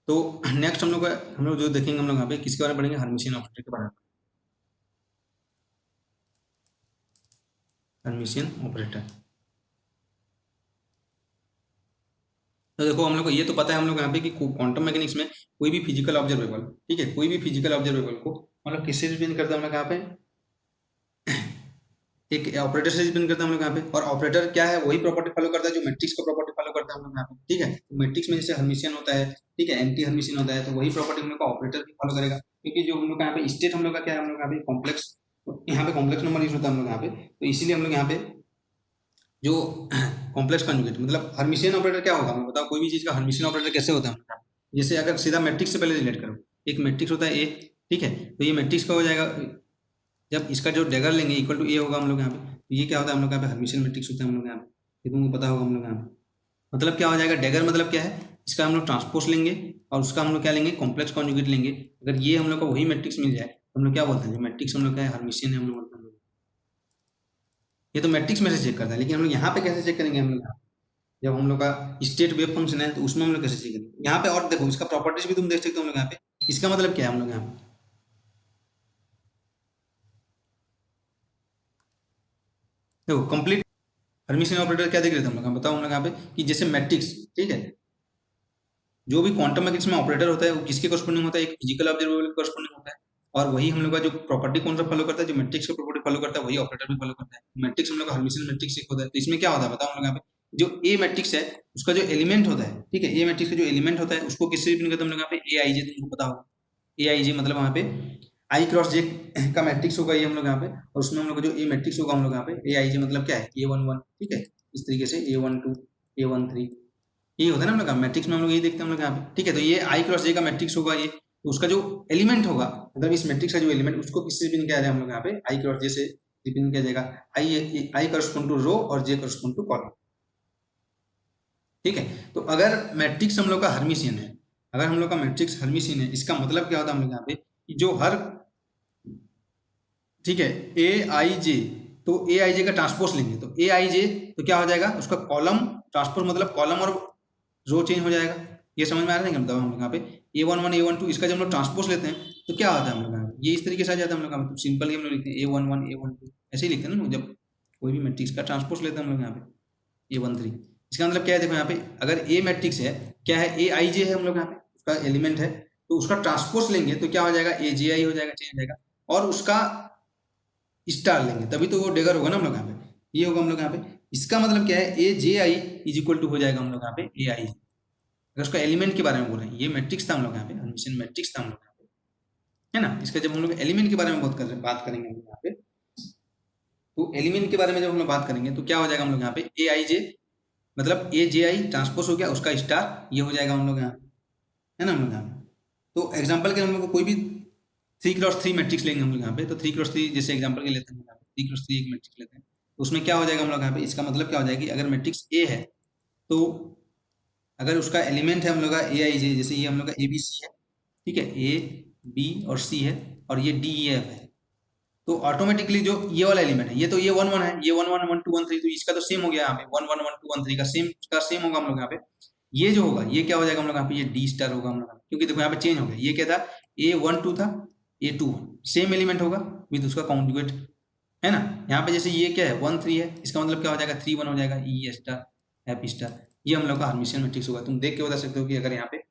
तो नेक्स्ट हम लोग जो देखेंगे हम लोग यहाँ पे किसके बारे में पढ़ेंगे, हर्मिशियन ऑपरेटर के बारे में, हर्मिशियन ऑपरेटर। तो देखो हम लोग को ये तो पता है हम लोग यहाँ पे कि क्वांटम मैकेनिक्स में कोई भी फिजिकल ऑब्जर्वेबल, ठीक है, कोई भी फिजिकल ऑब्जर्वेबल को मतलब किससे डिपेंड करता है हम लोग यहाँ पे, एक ऑपरेटर से डिपेंड करता है हम लोग यहाँ पे, और ऑपरेटर क्या है, वही प्रॉपर्टी फॉलो करता है जो मैट्रिक्स का प्रॉपर्टी फॉलो करता है हम लोग यहाँ पे, ठीक है, तो मैट्रिक्स में जैसे हर्मिशियन होता है, ठीक है, एंटी हर्मिशियन होता है, तो वही प्रॉपर्टी हम लोग का ऑपरेटर भी फॉलो करेगा, क्योंकि जो हम लोग यहाँ पे स्टेट हम लोग का क्या है, हम लोग यहाँ पे कॉम्प्लेक्स, यहाँ पे कॉम्प्लेक्स नंबर यूज होता है हम लोग यहाँ पे, तो इसीलिए हम लोग यहाँ पे जो कॉम्प्लेक्स कॉन्जुगेट मतलब हर्मिशियन ऑपरेटर क्या होगा, मैं बताओ कोई भी चीज का हर्मिशियन ऑपरेटर कैसे होता है, जैसे अगर सीधा मैट्रिक्स से पहले रिलेट करो, एक मैट्रिक्स होता है ए, ठीक है, तो ये मैट्रिक्स का हो जाएगा, जब इसका जो डेगर लेंगे इक्वल टू ए होगा हम लोग यहाँ पे, तो ये क्या होता है हम लोग यहाँ पे हर्मिशियन मैट्रिक्स होता है हम लोग यहाँ पे, ये तुमको पता होगा हम लोग यहाँ पे, मतलब क्या हो जाएगा, डेगर मतलब क्या है, इसका हम लोग ट्रांसपोज लेंगे और उसका हम लोग क्या लेंगे, कॉम्प्लेक्स कॉन्जुगेट लेंगे, अगर ये हम लोग का वही मैट्रिक्स मिल जाए तो हम लोग क्या बोलते हैं, जो मैट्रिक्स हम लोग क्या है हर्मिशियन है हम लोग बोलते हैं, ये तो मैट्रिक्स में से चेक करता है, लेकिन हम लोग यहाँ पे कैसे चेक करेंगे, हम लोग जब हम लोग का स्टेट वेव फंक्शन है तो उसमें हम लोग कैसे चेक करेंगे यहाँ पे, और देखो इसका प्रॉपर्टीज भी तुम देख सकते हो हम लोग यहाँ पे, इसका मतलब क्या है हम लोग यहाँ पे, देखो कंप्लीट हर्मिशियन ऑपरेटर क्या देख रहे थे हम लोग, बताओ हम लोग यहाँ पे कि जैसे मैट्रिक्स, ठीक है, जो भी क्वांटम मैकेनिक्स में ऑपरेटर होता है वो किसके कॉरस्पॉन्डिंग होता है, एक फिजिकल ऑब्जर्वेबल के कॉरस्पॉन्डिंग होता है, और वही हम लोग का जो प्रॉपर्टी कौन सा फॉलो करता है, जो मैट्रिक्स का प्रॉपर्टी फॉलो करता है वही ऑपरेटर भी फॉलो करता है, मैट्रिक्स हम लोग का हर्मिशियन मैट्रिक्स एक होता है, तो इसमें क्या होता है बताओ हम लोग यहाँ पे जो ए मैट्रिक्स है उसका जो एलिमेंट होता है, ठीक है, ए मैट्रिक्स का जो एलिमेंट होता है उसको किससे रिप्रेजेंट करते हैं हम लोग यहाँ पे, ए आई जे, तुमको पता होगा। ए आई जे मतलब वहाँ पे आई क्रॉस जे का मैट्रिक्स होगा ये हम लोग यहाँ पे, और उसमें हम लोग का जो ए मैट्रिक्स होगा हम लोग यहाँ पे ए आई जे मतलब क्या है, ए वन वन, ठीक है, इस तरीके से ए वन टू, ए वन थ्री, ये होता है ना हम लोग का मैट्रिक्स में, हम लोग यही देखते हैं हम लोग यहाँ पे, ठीक है। तो ये आई क्रॉस जे का मैट्रिक्स होगा ये, तो उसका जो एलिमेंट होगा, मतलब इस मैट्रिक्स का जो एलिमेंट, उसको किससे रिप्रेजेंट किया जाएगा हम लोग यहाँ पे, आई क्रॉस जे से रिप्रेजेंट किया जाएगा। आई करस्पॉन्ड टू रो और जे करस्पॉन्ड टू कॉलम, ठीक है। तो अगर मैट्रिक्स हम लोग का हर्मिशियन है, अगर हम लोग का मैट्रिक्स हर्मिशियन है, इसका मतलब क्या होता है हम लोग यहाँ पे कि जो हर, ठीक है, ए आई जे, तो ए आई जे का ट्रांसपोज लेंगे तो ए आई जे तो क्या हो जाएगा, उसका कॉलम ट्रांसपोज मतलब कॉलम और रो चेंज हो जाएगा। ये समझ में आ रहा है मतलब हम लोग यहाँ पे ए वन वन ए वन टू, इसका जब हम लोग ट्रांसपोज लेते हैं तो क्या होता है हम लोग यहाँ पे, ये इस तरीके से आ जाता है हम लोग यहाँ पे। सिंपल हम लोग लिखते हैं ए वन वन ए वन टू, ऐसे ही लिखते हैं ना जब कोई भी मैट्रिक्स का ट्रांसपोज लेते हैं हम लोग यहाँ पे ए वन थ्री। इसका मतलब क्या है, देखो यहाँ पे अगर ए मैट्रिक्स है, क्या है, ए आई जे है हम लोग यहाँ पे, उसका एलिमेंट है, तो उसका ट्रांसपोज लेंगे तो क्या हो जाएगा, ए जे आई हो जाएगा, चेंज हो जाएगा, और उसका स्टार लेंगे तभी तो वो डेगर होगा ना हम लोग यहाँ पे, ये होगा हम लोग यहाँ पे। इसका मतलब क्या है, ए जे आई इज इक्वल टू हो जाएगा हम लोग यहाँ पे ए आई, अगर उसका एलिमेंट के बारे में बोल रहे हैं, ये मैट्रिक्स था हम लोग यहाँ पे, हर्मिशियन मैट्रिक्स था हम लोग यहाँ पे, है ना। इसका जब हम लोग एलिमेंट के बारे में बात करेंगे हम लोग यहाँ पे, तो एलिमेंट के बारे में जब हम लोग बात करेंगे तो क्या हो जाएगा हम लोग यहाँ पे, ए आई जे मतलब ए जे आई ट्रांसपोज हो गया, उसका स्टार ये हो जाएगा हम लोग यहाँ, है ना हम लोग यहाँ पे। तो एग्जाम्पल के हम लोग को कोई भी 3x3 मैट्रिक्स लेंगे हम लोग यहाँ पे, तो 3x3 जैसे एग्जाम्पल के लेते हैं, 3x3 एक मैट्रिक्स लेते हैं, तो उसमें क्या हो जाएगा हम लोग यहाँ पे, इसका मतलब क्या हो जाएगा कि अगर मैट्रिक्स ए है, तो अगर उसका एलिमेंट है हम लोग का ए आई जे, जैसे ये हम लोग का ए बी सी है, ठीक है, ए बी और सी है, और ये डी ई एफ है, तो ऑटोमेटिकली जो ये वाला एलिमेंट है, ये तो ये वन वन है, ये one one one two one three, तो इसका तो सेम हो गया यहाँ पे, one one one two one three का सेम होगा हम लोग यहाँ पे। ये जो होगा ये क्या हो जाएगा हम लोग यहाँ पे, ये डी स्टार होगा हम लोग, क्योंकि देखो यहाँ पे चेंज हो गया, ये क्या था, ए वन टू था, ए टू वन, सेम एलिमेंट होगा विद उसका कॉन्जुगेट, है ना। यहाँ पे जैसे ये क्या है, वन थ्री है, इसका मतलब क्या हो जाएगा, थ्री वन हो जाएगा, ई स्टार एफ स्टार, ये हम लोग का हर्मिशियन मैट्रिक्स होगा। तुम देख के बता सकते हो कि अगर यहाँ पे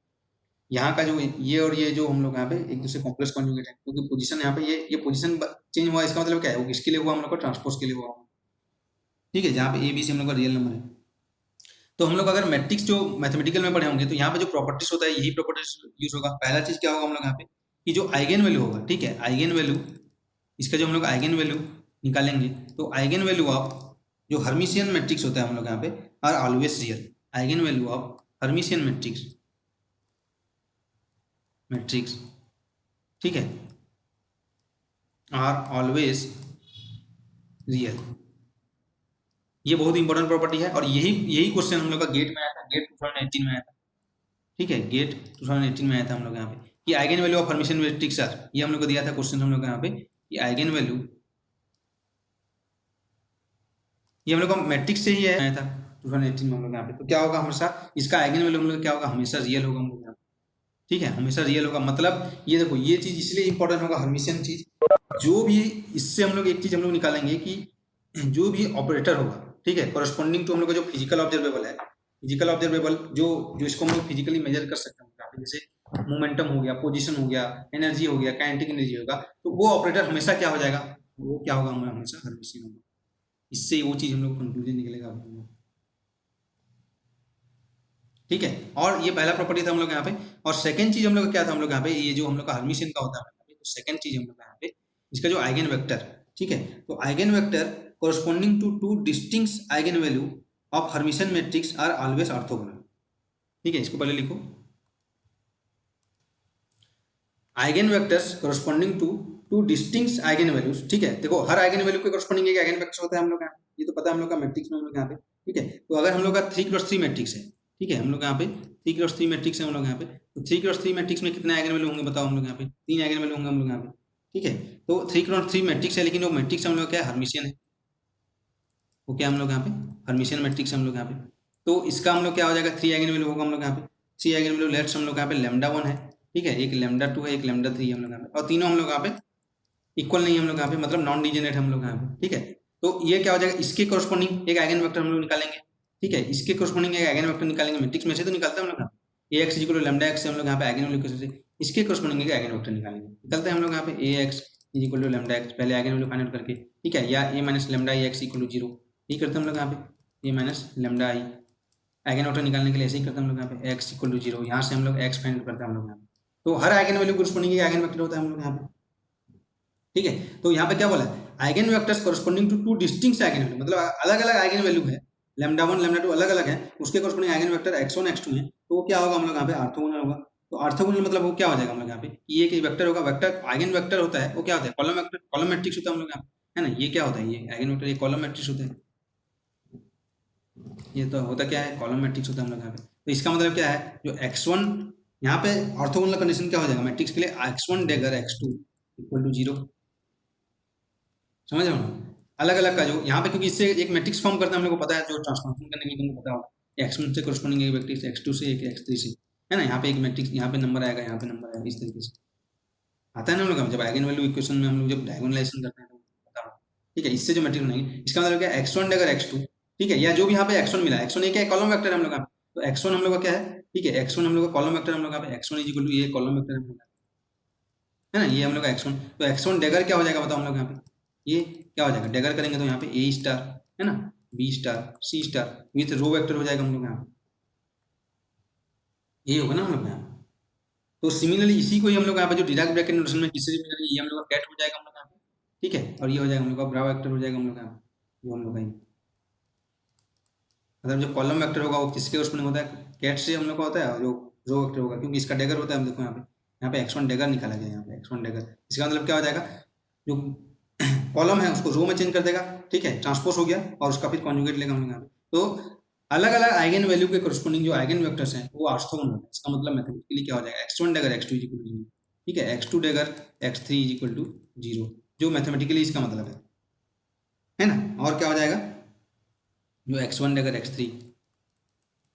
यहाँ का जो ये और ये जो हम लोग यहाँ पे एक दूसरे कॉम्प्लेक्स कॉन्जुगेट है, क्योंकि पोजीशन यहाँ पे ये पोजीशन चेंज हुआ, इसका मतलब क्या है, वो किसके लिए हुआ हम लोग का, ट्रांसपोज के लिए हुआ, ठीक है, जहाँ पे ए बी सी हम लोग का रियल नंबर है। तो हम लोग अगर मैट्रिक्स जो मैथमेटिकल में पढ़े होंगे तो यहाँ पे जो प्रॉपर्टीज होता है यही प्रॉपर्टीज यूज होगा। पहला चीज क्या होगा हम लोग यहाँ पे कि जो आइगन वैल्यू होगा, ठीक है, आइगन वैल्यू, इसका जो हम लोग आइगन वैल्यू निकालेंगे, तो आइगन वैल्यू ऑफ जो हर्मिशियन मैट्रिक्स होता है हम लोग यहाँ पे are always real, eigenvalue of Hermitian matrix, ठीक है, आर ऑलवेज रियल। ये बहुत इंपॉर्टेंट प्रॉपर्टी है, और यही यही क्वेश्चन हम लोग का गेट में आया था, गेट 2018 में आया था, ठीक है, गेट 2018 में आया था हम लोग यहाँ पे कि eigenvalue of Hermitian matrix are, ये हम लोग को दिया था क्वेश्चन हम लोग यहाँ पे कि आइगन वैल्यू, ये हम लोग का मैट्रिक्स से ही आया था 2018 में हम लोग यहाँ पे। तो क्या होगा, हमेशा इसका आइगन वैल्यू हम लोग क्या होगा, हमेशा रियल होगा हम लोग यहाँ पे, ठीक है, हमेशा रियल होगा। मतलब ये देखो ये चीज इसलिए इंपॉर्टेंट होगा, हर्मिशियन चीज, जो भी इससे हम लोग एक चीज हम लोग निकालेंगे कि जो भी ऑपरेटर होगा, ठीक है, कोरस्पॉन्डिंग टू हम लोग का जो फिजिकल ऑब्जर्वेबल है, फिजिकल ऑब्जर्वेबल जो जो इसको हम लोग फिजिकली मेजर कर सकते हैं, जैसे मोमेंटम हो गया, पोजीशन हो गया, एनर्जी हो गया, काइनेटिक एनर्जी होगा, तो वो ऑपरेटर हमेशा क्या हो जाएगा, वो क्या होगा, हमेशा हर्मिशियन होगा। इससे वो चीज हम लोग कंक्लूजन निकलेगा, ठीक है। और ये पहला प्रॉपर्टी था हम लोग यहाँ पे। और सेकंड चीज हम लोग क्या था हम लोग यहाँ पे, ये जो हम लोग का हर्मिशियन का होता है, तो सेकंड चीज हम लोग यहाँ पे इसका जो आइगन वेक्टर, ठीक है, तो eigenvector corresponding to two distinct eigenvalue of Hermitian matrix are always orthogonal, ठीक है, इसको पहले लिखो, eigenvectors corresponding to two distinct eigenvalues, ठीक है। देखो हर आइगन वैल्यू के कोरस्पॉन्डिंग एक आइगन वेक्टर होता है हम लोग यहाँ, ये तो पता है हम लोग का मैट्रिक्स में हम लोग यहाँ पे, ठीक है। तो अगर हम लोग का 3x3 मैट्रिक्स है, ठीक है, हम लोग यहाँ पे 3x3 मैट्रिक्स है हम लोग यहाँ पे, तो 3x3 मैट्रिक्स में कितने आइगन वैल्यू होंगे बताओ, हम लोग यहाँ पे 3 आइगन वैल्यू होंगे हम लोग यहाँ पे, ठीक है। तो 3x3 मैट्रिक्स है, लेकिन वो मैट्रिक्स हम लोग क्या है, हर्मिशियन है, वो क्या हम लोग यहाँ पे हर्मिशियन मैट्रिक्स हम लोग यहाँ पे। तो इसका हम लोग क्या हो जाएगा, 3 आइगन वैल्यू होगा हम लोग यहाँ पे, 3 आइगन वैल्यू लेट्स हम लोग यहाँ पे λ1 है, ठीक है, एक λ2 है, एक λ3 हम लोग यहाँ पे, और तीनों हम लोग यहाँ पे इक्वल नहीं है हम लोग यहाँ पे, मतलब नॉन डिजेनरेट हम लोग यहाँ पे, ठीक है। तो ये क्या हो जाएगा, इसके कोरस्पॉन्डिंग एक आइगन वेक्टर हम लोग निकालेंगे, ठीक है, इसके कोरस्पॉन्डिंग एक आइगन वेक्टर निकालेंगे, मैट्रिक्स में से तो निकालते हैं हम लोग, ए एक्स इक्वल टू λx से हम लोग यहाँ पे आइगन वैल्यू कैसे, इसके कोरस्पॉन्डिंग एक आइगन वेक्टर निकालेंगे, निकलते हैं हम लोग यहाँ पे ए एक्स इक्वल टू λx, पहले आइगन वैल्यू फाइंड आउट करके, ठीक है, या ए माइनस λ एक्स इक्वल टू 0, ये करते हैं हम लोग यहाँ पे। ये minus lambda I. Eigen vector निकालने के लिए ऐसे ही करते हैं हम लोग यहाँ पे x इक्वल टू 0, यहाँ से हम लोग x फाइंड करते हैं हम लोग यहाँ पे। तो हर आइगन वैल्यू कोरस्पोंडिंग एक आइगन वेक्टर होता है हम लोग यहाँ पे, ठीक है। तो यहाँ पे क्या बोला है, eigenvectors corresponding to two distinct eigenvalue, मतलब अलग अलग आइगन वैल्यू है, लैम्डा 1 लैम्डा 2 अलग अलग है, उसके corresponding eigen vector x1 x2 है, तो वो क्या होगा हम लोग यहाँ पे ऑर्थोगोनल होगा। तो ऑर्थोगोनल मतलब वो क्या हो जाएगा हम लोग यहाँ पे, ये एक वेक्टर होगा, वेक्टर आइगन वेक्टर होता है वो क्या होता है, कॉलम वेक्टर, कॉलम मैट्रिक्स होता है हम लोग यहाँ पे, है ना। ये क्या होता है, ये आइगन वेक्टर, ये कॉलम मैट्रिक्स होता है, ये तो होता क्या है, कॉलम मैट्रिक्स होता है हम लोग यहाँ पे। तो इसका मतलब क्या है, जो x1 यहाँ पे ऑर्थोगोनल कंडीशन क्या हो जाएगा मैट्रिक्स के लिए, x1 डेगर x2 इक्वल टू 0, समझ रहे हो ना। अलग अलग का जो यहाँ पे, क्योंकि इससे एक मैट्रिक्स फॉर्म करते हैं हम लोग को पता है, जो ट्रांसफॉर्मेशन करने के लिए तुमको पता होगा, x1 से कोरस्पोंडिंग एक मैट्रिक्स, x2 से एक, x3 से, है ना। यहाँ पे एक मैट्रिक्स, यहाँ पे नंबर आएगा, यहाँ पे नंबर आएगा, इस तरीके से आता है ना हम लोग जब आइगन वैल्यू इक्वेशन में हम लोग जब डायगोनलाइजेशन करते हैं तो पता होगा, ठीक है। इससे जो मैट्रिक्स बनाएंगे, इसका मतलब क्या है, x1 अगर x2, ठीक है, या जो भी यहाँ पे x1 मिला, x1 एक कॉलम वेक्टर है हम लोग का, तो x1 हम लोग का क्या है, ठीक है, x1 हम लोग का कॉलम वेक्टर हम लोग का x1 इज इक्वल टू ये कॉलम वेक्टर हम लोग का, है ना, ये हम लोग का x1। तो x1 डेगर क्या हो जाएगा बताओ हम लोग यहाँ पे, ये क्या हो जाएगा, डेगर करेंगे तो यहाँ पे a स्टार, है ना, b star, c star with row vector हो जाएगा हम लोग यहाँ पे, ये होगा ना हम लोग यहाँ। तो सिमिलरली इसी को ही हम लोग यहाँ पे जो डिराक ब्रैकेट नोटेशन में किसी भी करेंगे, ये हम लोग का कैट हो जाएगा हम लोग यहाँ पे, ठीक है, और ये हो जाएगा हम लोग का ब्रा वेक्टर हो जाएगा हम लोग यहाँ पे, जो हम लोग का मतलब जो कॉलम वेक्टर होगा वो किसके उसमें होता है, कैट से हम लोग का होता है, और जो रो वेक्टर होगा क्योंकि इसका डेगर होता है, हम देखो यहाँ पे x1 डेगर निकाला गया, यहाँ पे x1 डेगर, इसका मतलब क्या हो जाएगा, जो कॉलम है उसको रो में चेंज कर देगा, ठीक है, ट्रांसपोज हो गया, और उसका फिर कॉन्जुगेट लेगा हम लोग यहाँ पे। तो अलग अलग आइगन वैल्यू के कोरस्पोंडिंग जो आइगन वेक्टर्स हैं वो ऑर्थोगोनल है, इसका मतलब मैथमेटिकली क्या हो जाएगा, x1 डेगर x2 is equal to 0, ठीक है, x2 डेगर x3 is equal to 0, जो मैथमेटिकली इसका मतलब है ना। और क्या हो जाएगा, जो x1 डेगर x3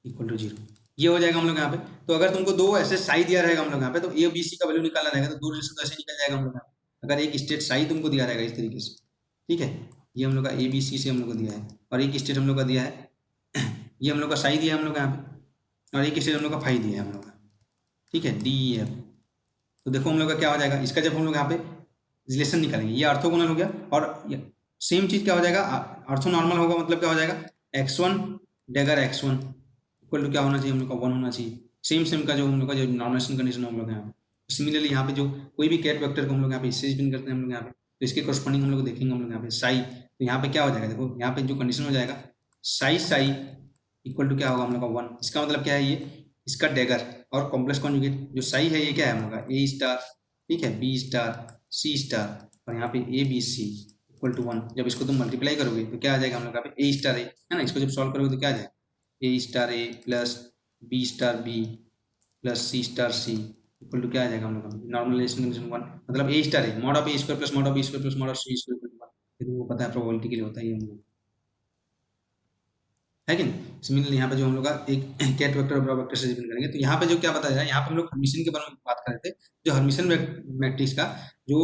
इक्वल टू 0, ये हो जाएगा हम लोग यहाँ पे। तो अगर तुमको दो ऐसे साई दिया रहेगा हम लोग यहाँ पे, तो ए बी सी का वैल्यू निकालना रहेगा, तो दो रिलेशन तो ऐसे निकल जाएगा हम लोग यहाँ पे। अगर एक स्टेट साई तुमको दिया रहेगा इस तरीके से, ठीक है, ये हम लोग का ए बी सी से हम लोग को दिया है, और एक स्टेट हम लोग का दिया है ये हम लोग का साई दिया है हम लोग यहाँ पे, और एक स्टेट हम लोग का फाई दिया है हम लोग का, ठीक है, डी ई एफ। तो देखो हम लोग का क्या हो जाएगा, इसका जब हम लोग यहाँ पे रिलेशन निकालेंगे, ये ऑर्थोगोनल हो गया, और सेम चीज क्या हो जाएगा, ऑर्थो नॉर्मल होगा, मतलब क्या हो जाएगा, x1 डेगर x1 इक्वल टू क्या होना चाहिए हम लोग का 1 होना चाहिए, सेम सेम का जो हम लोग का जो नॉर्मलाइजेशन कंडीशन हम लोग यहाँ पे। सिमिलरली यहाँ पे जो कोई भी कैट वेक्टर को हम लोग यहाँ पे इससे स्पिन करते हैं हम लोग यहाँ पे, तो इसके कोरस्पोंडिंग हम लोग देखेंगे हम लोग यहाँ पे साई, तो यहाँ पे क्या हो जाएगा, देखो यहाँ पे जो कंडीशन हो जाएगा, साई साई इक्वल टू क्या होगा हम लोग का 1, इसका मतलब क्या है, ये इसका डेगर और कॉम्प्लेक्स कॉन्जुगेट जो साई है, ये क्या है हम लोग का ए स्टार, ठीक है, बी स्टार, सी स्टार, और यहाँ पे A B C equal to 1। जब इसको तुम मल्टीप्लाई करोगे तो क्या आ जाएगा हम लोग यहाँ पे ए स्टार ए, है ना, इसको जब सॉल्व करोगे तो क्या आ जाएगा, A star A plus B star B plus C star C equal to क्या आ जाएगा हम लोग का नॉर्मलाइजेशन कंडीशन 1, मतलब A star A mod of A square plus mod of B square plus mod of C square equal to 1। ये तुमको पता है प्रोबेबिलिटी के लिए होता है ये हम लोग, है कि नहीं। सिमिलरली यहाँ पे जो हम लोग का एक कैट वेक्टर और ब्रा वेक्टर से डिपेंड करेंगे, तो यहाँ पे जो क्या बताया जाए, यहाँ पे हम लोग हर्मिशन के बारे में बात कर रहे थे, जो हर्मिशन मैट्रिक्स का जो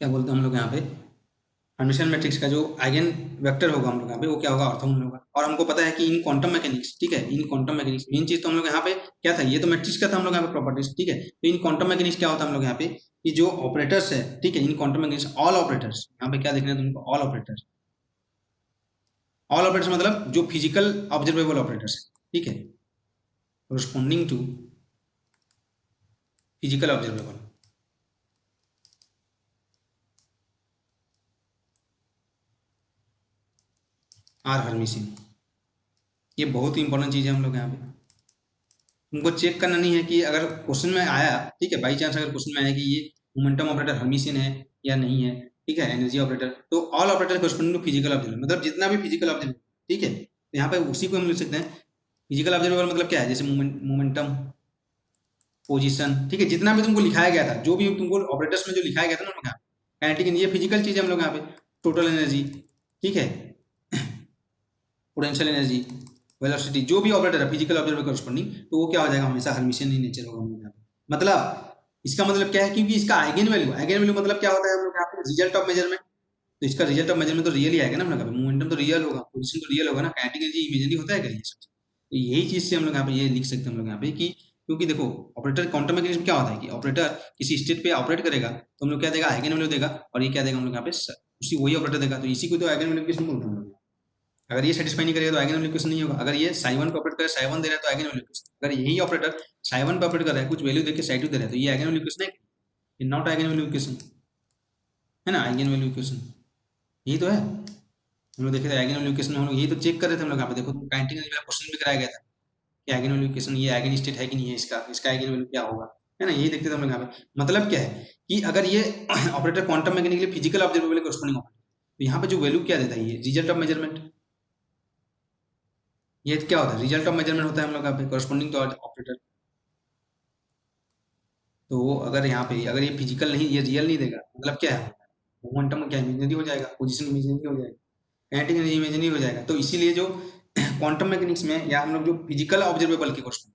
क्या बोलते हैं हम लोग यहाँ पे, हर्मिशन मैट्रिक्स का जो आइगन वेक्टर होगा हम लोग यहाँ पे वो क्या होगा, ऑर्थोगोनल होगा। और हमको पता है कि इन क्वांटम मैकेनिक्स, ठीक है, इन क्वांटम मैकेनिक्स मेन चीज तो हम लोग यहाँ पे क्या था, ये तो मैट्रिक्स का था हम लोग यहाँ पे प्रॉपर्टीज, ठीक है। तो इन क्वांटम मैकेनिक्स क्या होता है हम लोग यहाँ पे, कि जो ऑपरेटर्स है, ठीक है, इन क्वांटम मैकेनिक्स ऑल ऑपरेटर्स, यहाँ पे क्या देखना है तुमको, ऑल ऑपरेटर्स, ऑल ऑपरेटर्स मतलब जो फिजिकल ऑब्जर्वेबल ऑपरेटर्स है, ठीक है, corresponding to physical observable, are Hermitian. ये बहुत ही इंपॉर्टेंट चीज़ है हम लोग यहाँ पे, तुमको चेक करना नहीं है कि अगर क्वेश्चन में आया, ठीक है, बाई चांस अगर क्वेश्चन में आया कि ये मोमेंटम ऑपरेटर हर्मिशियन है या नहीं है, ठीक है, एनर्जी ऑपरेटर, तो all operator corresponding to physical observable, मतलब जितना भी फिजिकल ऑब्जर्वेबल, ठीक है, तो यहाँ पे उसी को हम लिख सकते हैं। फिजिकल ऑब्जर्वेबल मतलब क्या है, जैसे मोमेंटम, पोजीशन, ठीक है, जितना भी तुमको लिखाया गया था, जो भी तुमको ऑपरेटर्स में जो लिखाया गया था ना यहाँ, काइनेटिक, ये फिजिकल चीज है हम लोग यहाँ पे, टोटल एनर्जी, ठीक है, पोटेंशियल एनर्जी, वेलोसिटी, जो भी ऑपरेटर है फिजिकल ऑब्जर्वर करस्पॉन्डिंग, तो वो क्या हो जाएगा, हमेशा हर्मिशियन ही नेचर होगा हम लोग यहाँ पे। मतलब इसका मतलब क्या है, क्योंकि इसका आइगन वैल्यू मतलब क्या होता है हम लोग यहाँ पे, रिजल्ट ऑफ मेजरमेंट, तो इसका रिजल्ट ऑफ मेजरमेंट तो रियल ही आएगा ना हम लोग, मोमेंटम तो रियल होगा, पोजीशन तो रियल होगा ना, काइनेटिक एनर्जी इमेजिनरी होता है क्या ये सब। तो यही चीज से हम लोग यहाँ पे ये लिख सकते हैं हम लोग यहाँ पे कि, क्योंकि देखो ऑपरेटर क्वांटम मैकेनिज्म क्या होता है कि ऑपरेटर किसी स्टेट पे ऑपरेट करेगा तो हम लोग क्या देगा, आइगन वैल्यू देगा, और ये क्या देगा हम लोग यहाँ पे उसी वही ऑपरेटर देगा, तो इसी को तो आइगन वैल्यू इक्वेशन बोलते हैं हम लोग। अगर ये सेटिस्फाई नहीं करेगा तो आइगन वैल्यू इक्वेशन नहीं होगा। अगर ये साई वन पे ऑपरेट करे, साई वन दे रहा है तो आइगन वैल्यू इक्वेशन। अगर यही ऑपरेटर साई वन पे ऑपरेट कर रहा है, कुछ वैल्यू देके साई टू दे रहा है, तो ये आइगन वैल्यू इक्वेशन है, ये नॉट आइगन वैल्यू इक्वेशन है ना, आइगन वैल्यू इक्वेशन यही तो है। हम लोग देखे थे आइगन वैल्यू इक्वेशन, हम लोग यही तो चेक कर रहे थे हम लोग यहाँ पे। देखो काइंटिंग क्वेश्चन भी कराया गया था कि आइगन वैल्यू इक्वेशन ये आइगन स्टेट है कि नहीं है, इसका आइगन वैल्यू क्या होगा, है ना, यही देखते थे हम लोग यहाँ पे। मतलब क्या है कि अगर ये operator quantum mechanically physical observable corresponding operator, तो यहाँ पे जो वैल्यू क्या देता है, ये रिजल्ट ऑफ मेजरमेंट, ये क्या होता है, रिजल्ट ऑफ मेजरमेंट होता है हम लोग यहाँ पे कॉरस्पॉन्डिंग टू ऑपरेटर। तो अगर यहाँ पे अगर ये फिजिकल नहीं, ये रियल नहीं देगा, मतलब क्या है, मोमेंटम क्या इमेजिनरी हो जाएगा, पोजीशन इमेजिनरी हो जाएगा, काइनेटिक एनर्जी इमेजिनरी हो जाएगा। तो इसीलिए जो क्वांटम मैकेनिक्स में या हम लोग जो फिजिकल ऑब्जर्वेबल के क्वेश्चन,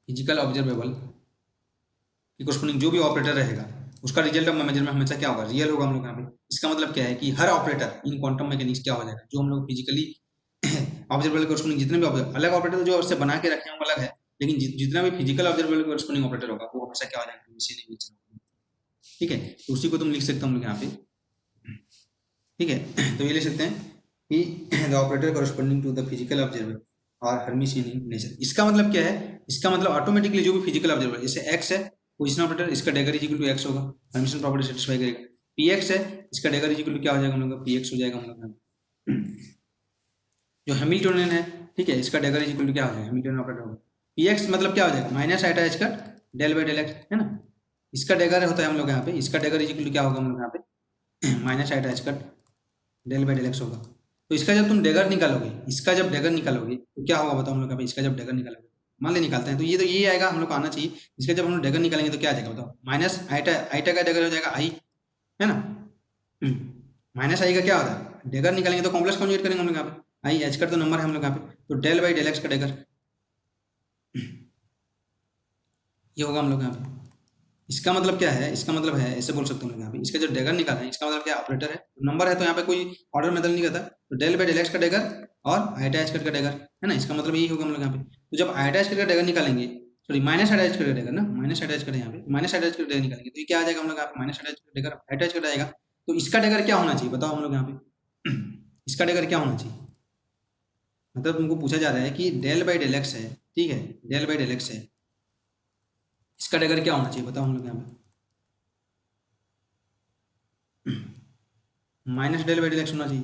फिजिकल ऑब्जर्वेबल की कॉरस्पॉन्डिंग जो भी ऑपरेटर रहेगा, उसका रिजल्ट ऑफ मेजरमेंट हमेशा क्या होगा, रियल होगा हम लोग यहाँ पे। इसका मतलब क्या है कि हर ऑपरेटर इन क्वांटम मैकेनिक्स क्या हो जाएगा, जो हम लोग फिजिकली ऑब्जर्वेबल कॉरस्पॉन्डिंग जितने भी अलग ऑपरेटर जो उससे बना के रखे हैं वो अलग है, लेकिन जितना भी फिजिकल ऑब्जर्वेबल कॉरस्पॉन्डिंग ऑपरेटर होगा वो हमेशा क्या हो जाएगा, ठीक है। तो उसी को तुम लिख सकते हो हम लोग यहाँ पे, ठीक है। तो ये लिख सकते हैं कि the operator corresponding to the physical observable और हर्मिशियन इन नेचर। इसका मतलब क्या है, इसका मतलब ऑटोमेटिकली जो भी फिजिकल ऑब्जर्वेबल, जैसे एक्स है पोजिशन ऑपरेटर, इसका dagger is equal to X होगा, हर्मिशियन प्रॉपर्टी सेटिस्फाई करेगा। पी एक्स है, इसका डेगर इज इक्वल टू क्या हो जाएगा हम लोग का, पी एक्स हो जाएगा हम लोग का। जो हैमिल्टोनियन है, ठीक है, इसका डेगर इज इक्वल टू क्या हो जाएगा, हैमिल्टोनियन ऑपरेटर होगा। पी एक्स मतलब क्या हो जाएगा, minus iota H cut del by del X, है ना। इसका डेगर होता है हम लोग यहाँ पे, इसका डेगर इज इक्वल टू क्या होगा हम लोग यहाँ पे, minus iota H cut del by del X होगा। तो इसका जब तुम डेगर निकालोगे, इसका जब डेगर निकालोगे तो क्या होगा बताओ हम लोग, इसका जब डेगर निकालोगे, मान ले निकालते हैं, तो ये आएगा हम लोग को आना चाहिए। इसका जब हम लोग डेगर निकालेंगे तो क्या आ जाएगा बताओ, माइनस आइटा, आइटा का डेगर हो जाएगा आई, है ना। माइनस आई का क्या होता है, डेगर निकालेंगे तो कॉम्प्लेक्स कॉन्जुगेट करेंगे हम लोग यहाँ पे, आई एच का तो नंबर है हम लोग यहाँ पे, तो डेल बाई डेल एक्स का डेगर ये होगा हम लोग यहाँ पे। इसका मतलब क्या है, इसका मतलब है ऐसे बोल सकते हैं यहाँ पे, इसका जो डेगर निकाला है इसका मतलब क्या, ऑपरेटर है, नंबर है, तो यहाँ पे कोई ऑर्डर मेथड नहीं करता, तो डेल बाई डेल एक्स का डेगर और आइटा एच का डेगर, है ना। इसका मतलब यही होगा हम लोग यहाँ पे। तो जब आइटा एच का डेगर निकालेंगे, सॉरी माइनस आइटा एच का डेगर ना, माइनस आइटा एच का यहाँ पे माइनस आइटा एच का डेगर निकालेंगे, तो ये क्या आ जाएगा हम लोग यहाँ पे, माइनस आइटा एच का डेगर आइटा एच का जाएगा। तो इसका डेगर क्या होना चाहिए बताओ हम लोग यहाँ पे, इसका डेगर क्या होना चाहिए, मतलब तुमको पूछा जा रहा है कि डेल बाई डेल एक्स है, ठीक है, डेल बाई डेल एक्स है, इसका डेगर क्या होना चाहिए बताओ हम लोग यहाँ पे, minus del by del X होना चाहिए,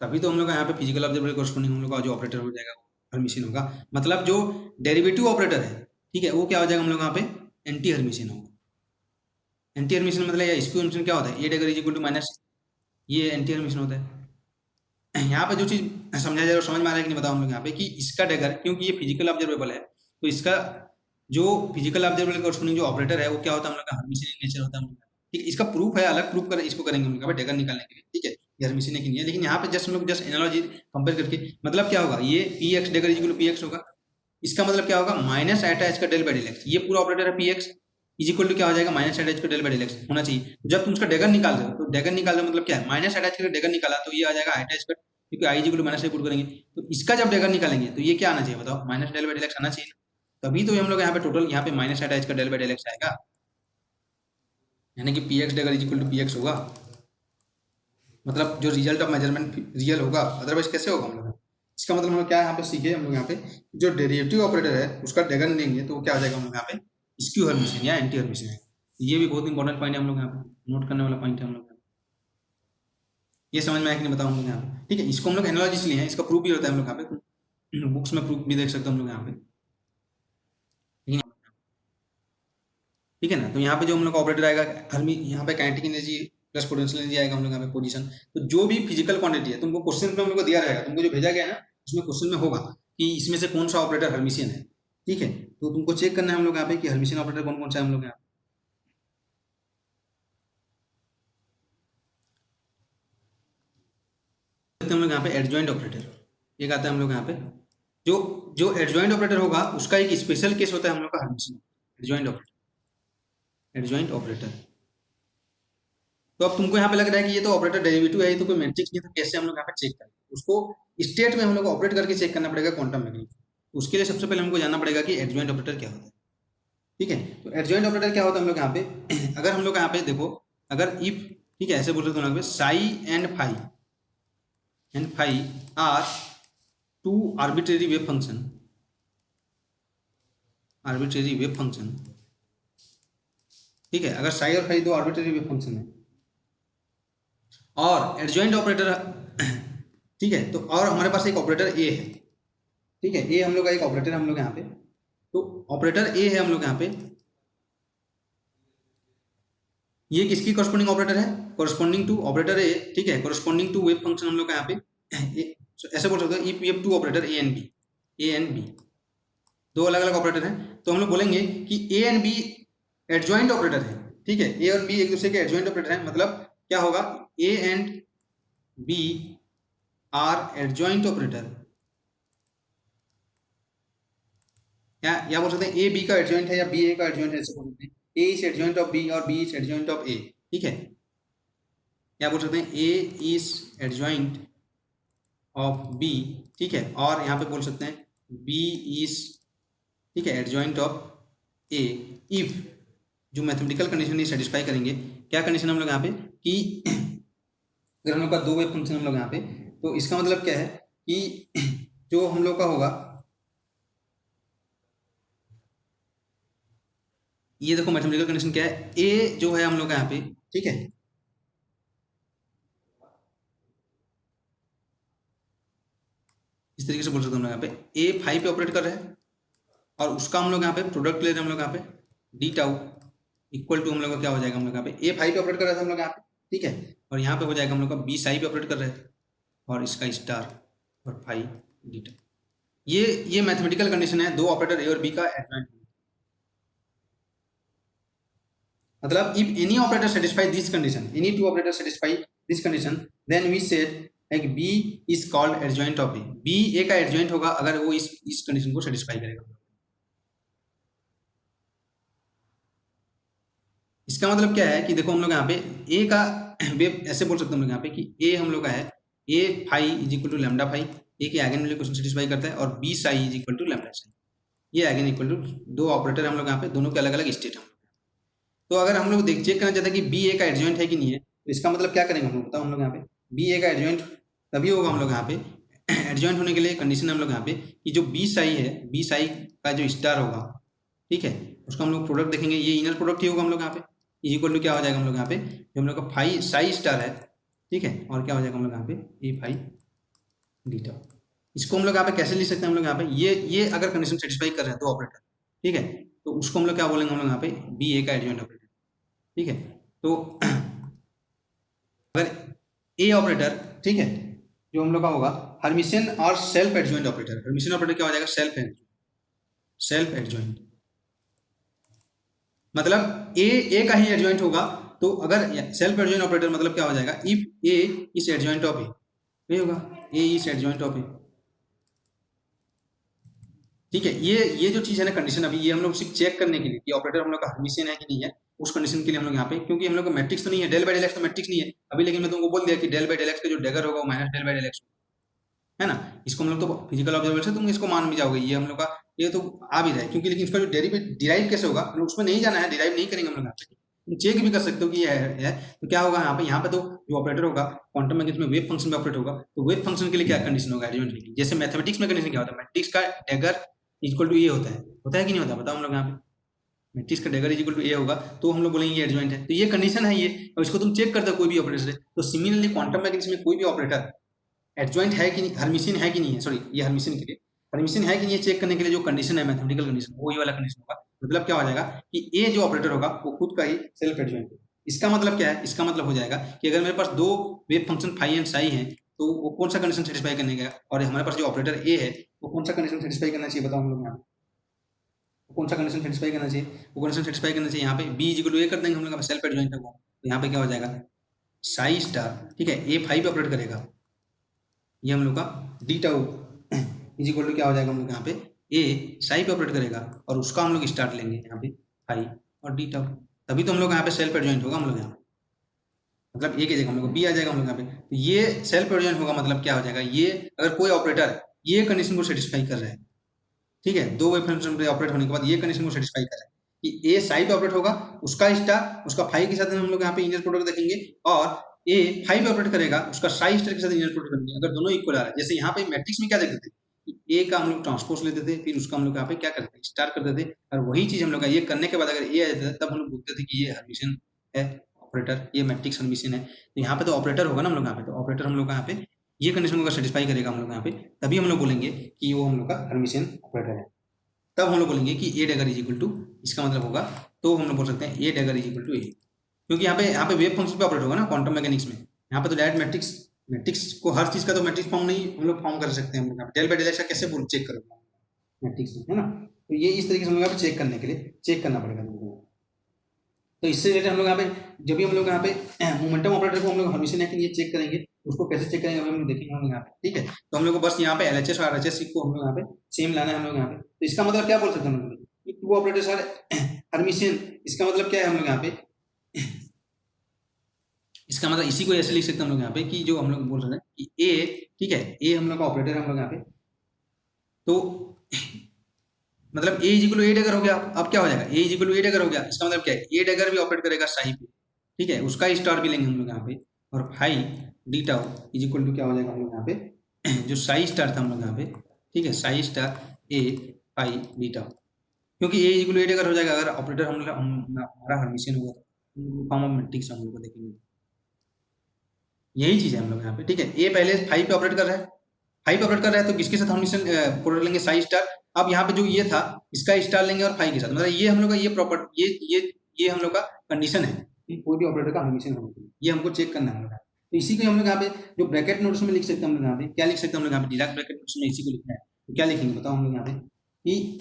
तभी तो हम लोग यहाँ पे फिजिकल ऑब्जर्वेबल कॉरस्पॉन्डिंग हम लोग का जो ऑपरेटर हो जाएगा हर्मिशियन होगा। मतलब जो डेरिवेटिव ऑपरेटर है, ठीक है, वो क्या हो जाएगा हम लोग यहाँ पे, एंटी हर्मिशियन होगा। एंटी हर्मिशियन मतलब या इसक्यू हर्मिशियन क्या होता है, ए डेगर इज इक्वल टू माइनस, ये एंटी हर्मिशियन होता है। यहाँ पे जो चीज़ समझा जाए और समझ में आ रहा है कि नहीं बताओ हम लोग यहाँ पे, कि इसका डेगर क्योंकि ये फिजिकल ऑब्जर्वेबल है, तो इसका जो फिजिकल ऑब्जर्वेबल कॉरस्पॉन्डिंग जो ऑपरेटर है वो क्या होता है हम लोग का, हर्मिशियन इन नेचर होता है हम लोग का। ठीक है, इसका प्रूफ है, अलग प्रूफ कर इसको करेंगे हम लोग डेगर निकालने के लिए, ठीक है, ये हर्मिशियन है कि नहीं है, लेकिन यहाँ पे जस्ट हम लोग जस्ट एनालॉजी कंपेयर करके, मतलब क्या होगा, ये P X dagger is equal to P X होगा, इसका मतलब क्या होगा, माइनस आइटा एच का डेल बाई डेल एक्स, ये पूरा ऑपरेटर है P X is equal to क्या हो जाएगा, माइनस आइटा एच का डेल बाई डेल एक्स होना चाहिए। जब तुम उसका डेगर निकाल रहे हो, तो डेगर निकाल रहे हो मतलब क्या है, माइनस आइटा एच का डेगर निकाला तो ये आ जाएगा आइटा एच का, क्योंकि I is equal to minus से पुट करेंगे, तो इसका जब डेगर निकालेंगे तो ये क्या आना चाहिए बताओ, minus del by del X आना चाहिए। तभी तो हम लोग यहाँ पे टोटल यहाँ पे माइनस आइटा एच का डेल बाई डेल एक्स आएगा, यानी कि P X dagger is equal to P X होगा, मतलब जो रिजल्ट ऑफ मेजरमेंट रियल होगा, अदरवाइज कैसे होगा हम लोग। इसका मतलब हम लोग क्या यहाँ पे सीखे, हम लोग यहाँ पे जो डेरिवेटिव ऑपरेटर है उसका डेगर लेंगे तो वो क्या हो जाएगा हम लोग यहाँ पे, स्क्यू हर्मिशियन या एंटी हर्मिशियन है। ये भी बहुत इंपॉर्टेंट पॉइंट है हम लोग यहाँ पे नोट करने वाला पॉइंट है हम लोग, ये समझ में आया कि नहीं बताओ हम लोग यहाँ पे, ठीक है। इसको हम लोग एनालॉजी इसलिए हैं, इसका प्रूफ भी होता है हम लोग यहाँ पे, बुक्स में प्रूफ भी देख सकते हो हम लोग यहाँ पे, ठीक है ना। तो यहाँ पे जो हम लोग का ऑपरेटर आएगा हर्मी, यहाँ पे kinetic energy plus potential energy आएगा हम लोग यहाँ पे पोजीशन। तो जो भी फिजिकल क्वांटिटी है तुमको क्वेश्चन में हम लोग को दिया रहेगा, तुमको जो भेजा गया है ना उसमें क्वेश्चन में होगा कि इसमें से कौन सा ऑपरेटर हर्मिशियन है, ठीक है। तो तुमको चेक करना है हम लोग यहाँ पे कि हर्मिशियन ऑपरेटर कौन कौन सा है हम लोग यहाँ पे। हम लोग यहाँ पे एडजॉइंट ऑपरेटर एक आता है हम लोग यहाँ पे, जो जो एडजॉइंट ऑपरेटर होगा उसका एक स्पेशल केस होता है हम लोग का Hermitian adjoint operator, adjoint operator. तो अब तुमको यहाँ पे लग रहा है कि ये तो ऑपरेटर डेरिवेटिव है, ये तो कोई मैट्रिक्स नहीं, तो कैसे हम लोग यहाँ पे चेक करें उसको, स्टेट में हम लोग ऑपरेट करके चेक करना पड़ेगा क्वांटम मैकेनिक्स। उसके लिए सबसे पहले हमको जानना पड़ेगा कि एडजॉइंट ऑपरेटर क्या होता है, ठीक है। तो एडजॉइंट ऑपरेटर क्या होता है हम लोग यहाँ पे अगर हम लोग यहाँ पे देखो अगर इफ, ठीक है, ऐसे बोल रहे हो psi and phi are two arbitrary wave function, ठीक है, अगर साई और फाई दो आर्बिट्रेरी वेव फंक्शन है और एडजॉइंट ऑपरेटर ठीक है, तो और हमारे पास एक ऑपरेटर ए है, ठीक है, ए हम लोग का एक ऑपरेटर हम लोग यहाँ पे, तो ऑपरेटर ए है हम लोग यहाँ पे, ये किसकी कॉरस्पॉन्डिंग ऑपरेटर है, कॉरस्पॉन्डिंग टू ऑपरेटर ए, ठीक है, कॉरस्पॉन्डिंग टू वेव फंक्शन हम लोग का यहाँ पे ऐसे बोल सकते हैं if we have two operator A and B, दो अलग अलग ऑपरेटर हैं, तो हम लोग बोलेंगे कि A and B adjoint operator है, ठीक है, ए और बी एक दूसरे के एडजॉइंट ऑपरेटर है, मतलब क्या होगा, A and B are adjoint operator, या बोल सकते हैं ए बी का एडजॉइंट है या बी ए का एडजॉइंट है, ऐसे बोल सकते हैं ए इज एडजॉइंट ऑफ बी और B is adjoint of A, ठीक है, या बोल सकते हैं ए इज एडजॉइंट ऑफ बी, ठीक है, और यहाँ पे बोल सकते हैं बी इज, ठीक है, एडजॉइंट ऑफ ए, इफ जो मैथमेटिकल कंडीशन ये सेटिस्फाई करेंगे, क्या कंडीशन हम लोग यहाँ पे कि अगर हम लोग का दो वेव फंक्शन हम लोग यहाँ पे, तो इसका मतलब क्या है कि जो हम लोग का होगा, ये देखो मैथमेटिकल कंडीशन क्या है, ए जो है हम लोग यहाँ पे, ठीक है, इस तरीके से बोल सकते हैं हम लोग यहाँ पे ए फाइव पे ऑपरेट कर रहे हैं और उसका हम लोग यहाँ पे प्रोडक्ट ले रहे हैं, हम लोग यहाँ पे डी टाउ इक्वल टू हम लोग का क्या हो जाएगा, हम लोग यहाँ पे ए फाइव पे ऑपरेट कर रहे थे हम लोग यहाँ पे, ठीक है, और यहाँ पे हो जाएगा हम लोग का बी साई पे ऑपरेट कर रहे थे और इसका स्टार और फाइव डी टाउ, ये मैथमेटिकल कंडीशन है दो ऑपरेटर ए और बी का एडजॉइंट, मतलब if any operator satisfy this condition, any two operators satisfy this condition, then we said like B is called adjoint of A, B A का adjoint होगा अगर वो इस कंडीशन को सेटिस्फाई करेगा, इसका मतलब क्या है कि देखो हम लोग यहाँ पे A का वेव ऐसे बोल सकते हैं हम लोग यहाँ पे कि A हम लोग का है A phi is equal to lambda phi, A के आइगन वैल्यू क्वेश्चन सेटिस्फाई करता है, और B psi is equal to lambda psi, ये आइगन इक्वल टू दो ऑपरेटर हम लोग यहाँ पे, दोनों के अलग अलग स्टेट है, तो अगर हम लोग देख चेक करना चाहते हैं कि बी ए का एडजॉइंट है कि नहीं है, तो इसका मतलब क्या करेंगे हम लोग, बताओ हम लोग यहाँ पे बी ए का एडजॉइंट तभी होगा हम लोग यहाँ पे, एडजॉइंट होने के लिए कंडीशन हम लोग यहाँ पे कि जो बी साई है, बी साई का जो स्टार होगा, ठीक है, उसका हम लोग प्रोडक्ट देखेंगे, ये इनर प्रोडक्ट ही होगा हम लोग यहाँ पे, इक्वल टू क्या हो जाएगा हम लोग यहाँ पे, जो हम लोग का फाई साई स्टार है, ठीक है, और क्या हो जाएगा हम लोग यहाँ पे ए फाई बीटा, इसको हम लोग यहाँ पे कैसे लिख सकते हैं हम लोग यहाँ पे, ये अगर कंडीशन सेटिस्फाई कर रहे हैं दो ऑपरेटर, ठीक है, तो उसको हम लोग क्या बोलेंगे हम लोग यहाँ पे बी ए का एडजॉइंट ऑपरेटर, ठीक है, तो अगर ए ऑपरेटर, ठीक है, जो हम लोग का होगा हर्मिशियन और self adjoint operator, Hermitian operator क्या हो जाएगा, सेल्फ एडजॉइंट, मतलब ए का ही एडजॉइंट होगा, तो अगर सेल्फ एडजॉइंट ऑपरेटर मतलब क्या हो जाएगा, if A is adjoint of A होगा, A is adjoint of A, ठीक है, ये जो चीज है ना कंडीशन, अभी ये हम लोग सिर्फ चेक करने के लिए कि ऑपरेटर हम लोग का हर्मिशियन है कि नहीं है, उस कंडीशन के लिए हम लोग यहाँ पे, क्योंकि हम लोग का मैट्रिक्स तो नहीं है, डेल बाई डेल एक्स तो मैट्रिक्स नहीं है अभी, लेकिन मैं तुमको बोल दिया कि डेल बाई डेल एक्स का जो डेगर होगा वो minus del by del X है ना, इसको हम लोग तो फिजिकल ऑब्जर्वेशन तुम इसको मान भी जाओगे, ये हम लोग का ये तो आ भी जाए, क्योंकि लेकिन इसका जो डिराइव कैसे होगा उसमें नहीं जाना है, डिराइव नहीं करेंगे हम लोग यहाँ पे, तुम चेक भी कर सकते हो कि ये है, तो क्या होगा यहाँ पे तो जो ऑपरेटर होगा क्वांटम मैकेनिक्स में वेव फंक्शन में ऑपरेट होगा, तो वेव फंक्शन के लिए क्या कंडीशन होगा, एडजॉइंट, जैसे मैथमेटिक्स में कंडीशन क्या होता है, मैट्रिक्स का डेगर इक्वल टू ए होता है कि नहीं होता, बताओ हम लोग यहाँ पे, मैट्रिक्स का डेगर इक्वल टू ए होगा, तो हम लोग बोलेंगे ये एडजॉइंट है, तो ये कंडीशन है ये, और इसको तुम चेक करते हो कोई भी ऑपरेटर से, तो सिमिलरली क्वांटम मैकेनिक्स में कोई भी ऑपरेटर एडजॉइंट है कि नहीं, हर्मिशियन है कि नहीं है, सॉरी ये हर्मिशियन के लिए, हर्मिशियन है कि नहीं है चेक करने के लिए जो कंडीशन है मैथमेटिकल कंडीशन, वो ये वाला कंडीशन होगा, मतलब क्या हो जाएगा कि ए जो ऑपरेटर होगा वो खुद का ही सेल्फ एडजॉइंट है, इसका मतलब क्या है, इसका मतलब हो जाएगा कि अगर मेरे पास दो wave function phi and psi है, तो वो कौन सा कंडीशन सेटिस्फाई करने का, और हमारे पास जो ऑपरेटर ए है वो कौन सा कंडीशन सेटिस्फाई करना चाहिए, बताओ हम लोग यहाँ पे कौन सा कंडीशन सेटिस्फाई करना चाहिए, वो कंडीशन सेटिस्फाई करना चाहिए यहाँ पे बी इक्वल टू ए कर देंगे हम लोग, सेल्फ एडजॉइंट है वो, तो यहाँ पे क्या हो जाएगा साई स्टार, ठीक है, ए फाइव पे ऑपरेट करेगा, ये हम लोग का D tau is equal to क्या हो जाएगा हम लोग यहाँ पे ए साई पे ऑपरेट करेगा, और उसका हम लोग स्टार्ट लेंगे यहाँ पे फाई और डी टाउ, तभी तो हम लोग यहाँ पे सेल्फ एडजॉइंट होगा हम लोग यहाँ, मतलब ए की जगह हम लोग बी आ जाएगा हम लोग यहाँ पे, तो ये सेल्फ एडजॉइंट होगा, मतलब क्या हो जाएगा, ये अगर कोई ऑपरेटर ये कंडीशन को सेटिस्फाई कर रहा है, ठीक है, दो वेव फंक्शन पे ऑपरेट होने के बाद ये कंडीशन को सेटिस्फाई कर रहा है, कि ए साई पे ऑपरेट होगा, उसका स्टार उसका फाई के साथ हम लोग यहाँ पे इनर प्रोडक्ट देखेंगे, और ए फाई पे ऑपरेट करेगा उसका साई स्टार के साथ इनर प्रोडक्ट करेंगे। अगर दोनों इक्वल आ रहा है, जैसे यहाँ पे मैट्रिक्स में क्या देखते थे कि ए का हम लोग ट्रांसपोज लेते थे, फिर उसका हम लोग यहाँ पे क्या करते थे स्टार करते थे, और वही चीज हम लोग ये करने के बाद अगर ए आ जाता था तब हम लोग बोलते थे कि ये हर्मिशियन है ऑपरेटर, ये मैट्रिक्स हर्मिशियन है। तो यहाँ पे तो ऑपरेटर होगा ना हम लोग यहाँ पे, तो ऑपरेटर हम लोग यहाँ पे ये कंडीशन को सेटिस्फाई करेगा हम लोग यहाँ पे, तभी हम लोग बोलेंगे कि वो हम लोग का हर्मिशियन ऑपरेटर है। तब हम लोग बोलेंगे कि ए डैगर इज इक्वल टू, इसका मतलब होगा, तो हम लोग बोल सकते हैं ए डैगर इज इक्वल टू ए, क्योंकि यहाँ पे वेव फंक्शन पे ऑपरेट होगा ना क्वांटम मैकेनिक्स में। यहाँ पे तो डायरेक्ट मैट्रिक्स मैट्रिक्स को हर चीज का तो मैट्रिक्स फॉर्म नहीं हम लोग फॉर्म कर सकते हैं, हम लोग डेल बाय डेल एक्स का कैसे बोल चेक करोगे मैट्रिक्स में, है ना। तो ये इस तरीके से हम लोग यहाँ पे चेक करने के लिए चेक करना पड़ेगा हम लोगों को। तो इससे रिलेटेड हम लोग यहाँ पे जब भी हम लोग यहाँ पे मोमेंटम ऑपरेटर को हम लोग हर्मिशियन है कि ये चेक करेंगे, उसको कैसे चेक करेंगे हम लोग देखेंगे हम लोग यहाँ पे, ठीक है। तो हम लोग को बस यहाँ पे एलएचएस और आरएचएस को हम लोग यहाँ पे सेम लाना है हम लोग यहाँ पे। तो इसका मतलब क्या बोल सकते हैं हम लोग कि टू ऑपरेटर्स आर हर्मिशियन, इसका मतलब क्या है हम लोग यहाँ पे, इसका मतलब इसी को ऐसे लिख सकते हैं हम लोग यहाँ पे कि जो हम लोग बोल रहे हैं कि ए, ठीक है, ए हम लोग का ऑपरेटर है हम लोग यहाँ पे, तो मतलब A is equal to A dagger हो गया। अब क्या हो जाएगा, A is equal to A dagger हो गया, इसका मतलब क्या है, ए डैगर भी ऑपरेट करेगा साई पे, ठीक है, उसका स्टार भी लेंगे हम लोग यहाँ पे, और phi D tau is equal to क्या हो जाएगा हम लोग यहाँ पे जो साई स्टार था हम लोग यहाँ पे, ठीक है, psi star A phi D tau, क्योंकि A is equal to A dagger हो जाएगा अगर ऑपरेटर हमारा हर्मिशियन होगा तो फॉर्म ऑफ मैट्रिक्स हम लोग को देखेंगे। यही चीज है हम लोग यहाँ पे, ठीक है। ए पहले फाई पे ऑपरेट कर रहा है, फाई पे ऑपरेट कर रहा है, तो किसके साथ हर्मिशियन प्रोडक्ट लेंगे, साई स्टार। अब यहाँ पे जो ये था इसका स्टार लेंगे और फाई के साथ, मतलब ये हम लोग का ये प्रॉपर्ट ये हम लोग का कंडीशन है कि कोई भी ऑपरेटर का हर्मिशियन होना चाहिए, ये हमको चेक करना है। तो इसी को हम लोग यहाँ पे जो ब्रैकेट नोट्स में लिख सकते हैं हम लोग यहाँ पे, क्या लिख सकते हैं हम लोग यहाँ पे, डिराक ब्रैकेट नोट्स में इसी को लिखना है। तो क्या लिखेंगे बताओ हम लोग यहाँ पे कि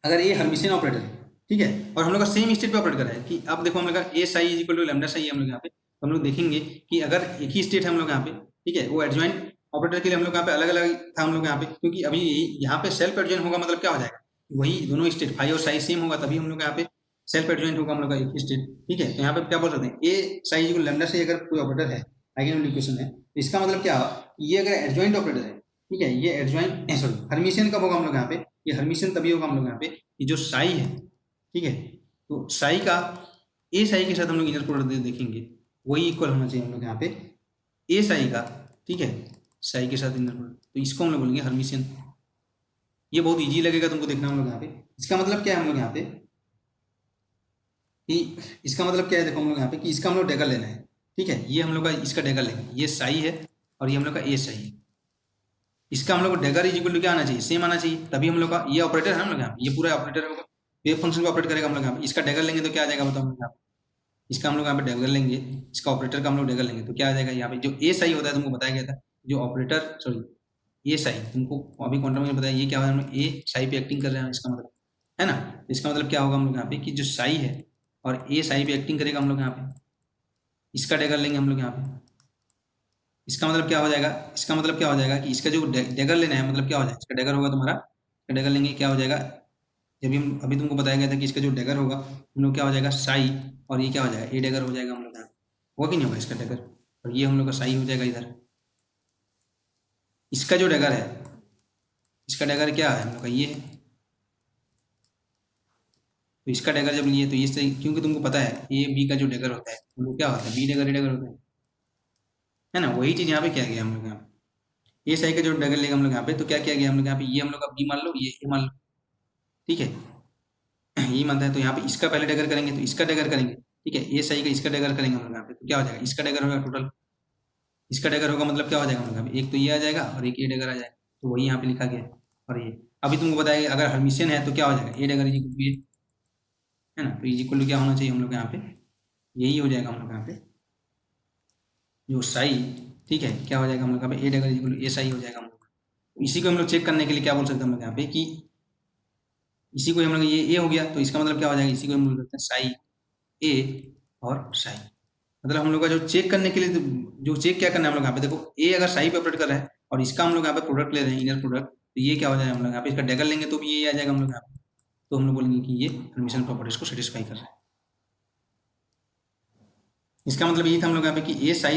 अगर ये हर्मिशियन ऑपरेटर है, ठीक है, और हम लोग का सेम स्टेट पे ऑपरेट कर रहा है, कि अब देखो हम लोग का A psi is equal to lambda psi है हम लोग यहाँ पे, तो हम लोग देखेंगे कि अगर एक ही स्टेट है हम लोग यहाँ पे, ठीक है, वो एडजॉइंट ऑपरेटर के लिए हम लोग यहाँ पे अलग अलग था हम लोग यहाँ पे, क्योंकि अभी यहाँ पे सेल्फ एडजॉइंट होगा, मतलब क्या हो जाएगा, वही दोनों स्टेट फाई और साई सेम होगा, तभी हम लोग यहाँ पे सेल्फ एडजॉइंट होगा हम लोग का एक ही स्टेट, ठीक है। तो यहाँ पे क्या बोल सकते हैं, A psi is equal lambda psi अगर कोई ऑपरेटर है, आइगन इक्वेशन है, तो इसका मतलब क्या हुआ, ये अगर एडजॉइंट ऑपरेटर है, ठीक है, ये एडजॉइंट सॉरी हर्मिशियन कब होगा हम लोग यहाँ पे, ये हर्मिशियन तभी होगा हम लोग यहाँ पे कि जो साई है, ठीक है, तो साई का ए साई के साथ हम लोग इनर प्रोडक्ट देखेंगे, वही इक्वल होना चाहिए हम लोग यहाँ पे ए साई का, ठीक है, साई के साथ इनर प्रोडक्ट, तो इसको हम लोग बोलेंगे हर्मिशियन। ये बहुत इजी लगेगा तुमको देखना हम लोग यहाँ पे। इसका मतलब क्या है हम लोग यहाँ पे कि इसका मतलब क्या है, देखो हम लोग यहाँ पे कि इसका हम लोग डैगर लेना है, ठीक है, ये हम लोग का इसका डैगर लेंगे, ये साई है और ये हम लोग का ए साई है, इसका हम लोग को डैगर इज इक्वल टू क्या आना चाहिए, सेम आना चाहिए, तभी हम लोग का ये ऑपरेटर है हम लोग यहाँ पे, ये पूरा ऑपरेटर होगा, वेव फंक्शन को ऑपरेट करेगा हम लोग यहाँ पे। इसका डैगर लेंगे तो क्या आ जाएगा बताओ हम लोग यहाँ पे, इसका हम लोग यहाँ पे डैगर लेंगे, इसका ऑपरेटर का हम लोग डैगर लेंगे तो क्या आ जाएगा, यहाँ पे जो ए साई होता है तुमको बताया गया था, जो ऑपरेटर सॉरी ए साई तुमको अभी क्वांटम में बताया, ये क्या होगा, हम लोग ए साई पे एक्टिंग कर रहे हैं, इसका मतलब है ना। इसका मतलब क्या होगा हम लोग यहाँ पे कि जो साई है और ए साई पे एक्टिंग करेगा हम लोग यहाँ पे, इसका डैगर लेंगे हम लोग यहाँ पे, इसका मतलब क्या हो जाएगा, इसका मतलब क्या हो जाएगा कि इसका जो डैगर लेना है, मतलब क्या हो जाएगा, इसका डैगर होगा तुम्हारा, इसका डैगर लेंगे क्या हो जाएगा, जब भी हम अभी तुमको बताया गया था कि इसका जो डैगर होगा हम लोग क्या हो जाएगा साई, और ये क्या हो जाएगा ए डैगर हो जाएगा हम लोग यहाँ, होगा कि नहीं होगा इसका डैगर, और ये हम लोग का साई हो जाएगा इधर। इसका जो डैगर है, इसका डैगर क्या है हम लोग का ये है, तो इसका डैगर जब लिए तो ये सही, क्योंकि तुमको पता है ए बी का जो डैगर होता है हम लोग क्या होता है, बी डैगर ए डैगर होता है ना। वही चीज यहाँ पे क्या गया हम लोग यहाँ पे, ए साई का जो डैगर लेगा हम लोग यहाँ पे, तो क्या किया गया हम लोग यहाँ पे, ये हम लोग का बी मान लो, ये ए मान लो, ठीक है, यही मानता है, तो यहाँ पे इसका पहले डैगर करेंगे, तो इसका डैगर करेंगे, ठीक है, ए साई का इसका डैगर करेंगे हम लोग यहाँ पे, तो क्या हो जाएगा, इसका डैगर होगा टोटल, इसका डैगर होगा मतलब क्या हो जाएगा हम लोग यहाँ पे, एक तो ये आ जाएगा और एक ए डैगर आ जाएगा, तो वही यहाँ पे लिखा गया है। और ये अभी तुमको बताया अगर हर्मिशियन है तो क्या हो जाएगा, ए डैगर इज इक्वल टू ए, है ना, तो इज इक्वल टू क्या होना चाहिए हम लोग यहाँ पे, यही हो जाएगा हम लोग यहाँ पे जो साई, ठीक है, क्या हो जाएगा हम लोग यहाँ पे ए डैगर इज इक्वल टू ए साई हो जाएगा हम लोग। इसी को हम लोग चेक करने के लिए क्या बोल सकते हैं हम लोग यहाँ पे कि इसी को हम लोग ये ए हो गया, तो इसका मतलब क्या हो जाएगा, इसी को हम लोग बोलते हैं साई ए और साई, मतलब हम लोग का जो चेक करने के लिए जो चेक क्या करना है हम लोग यहाँ पे, देखो ए अगर साई पे ऑपरेट कर रहा है और इसका हम लोग यहाँ पे प्रोडक्ट ले रहे हैं इनर प्रोडक्ट, तो ये क्या हो जाएगा हम लोग यहाँ पे, इसका डैगर लेंगे तो भी ये आ जाएगा हम लोग यहाँ पे, तो हम लोग बोलेंगे कि ये हर्मिशियन प्रॉपर्टीज को सेटिस्फाई कर रहा है। इसका मतलब ये था हम लोग यहाँ पे कि ए साई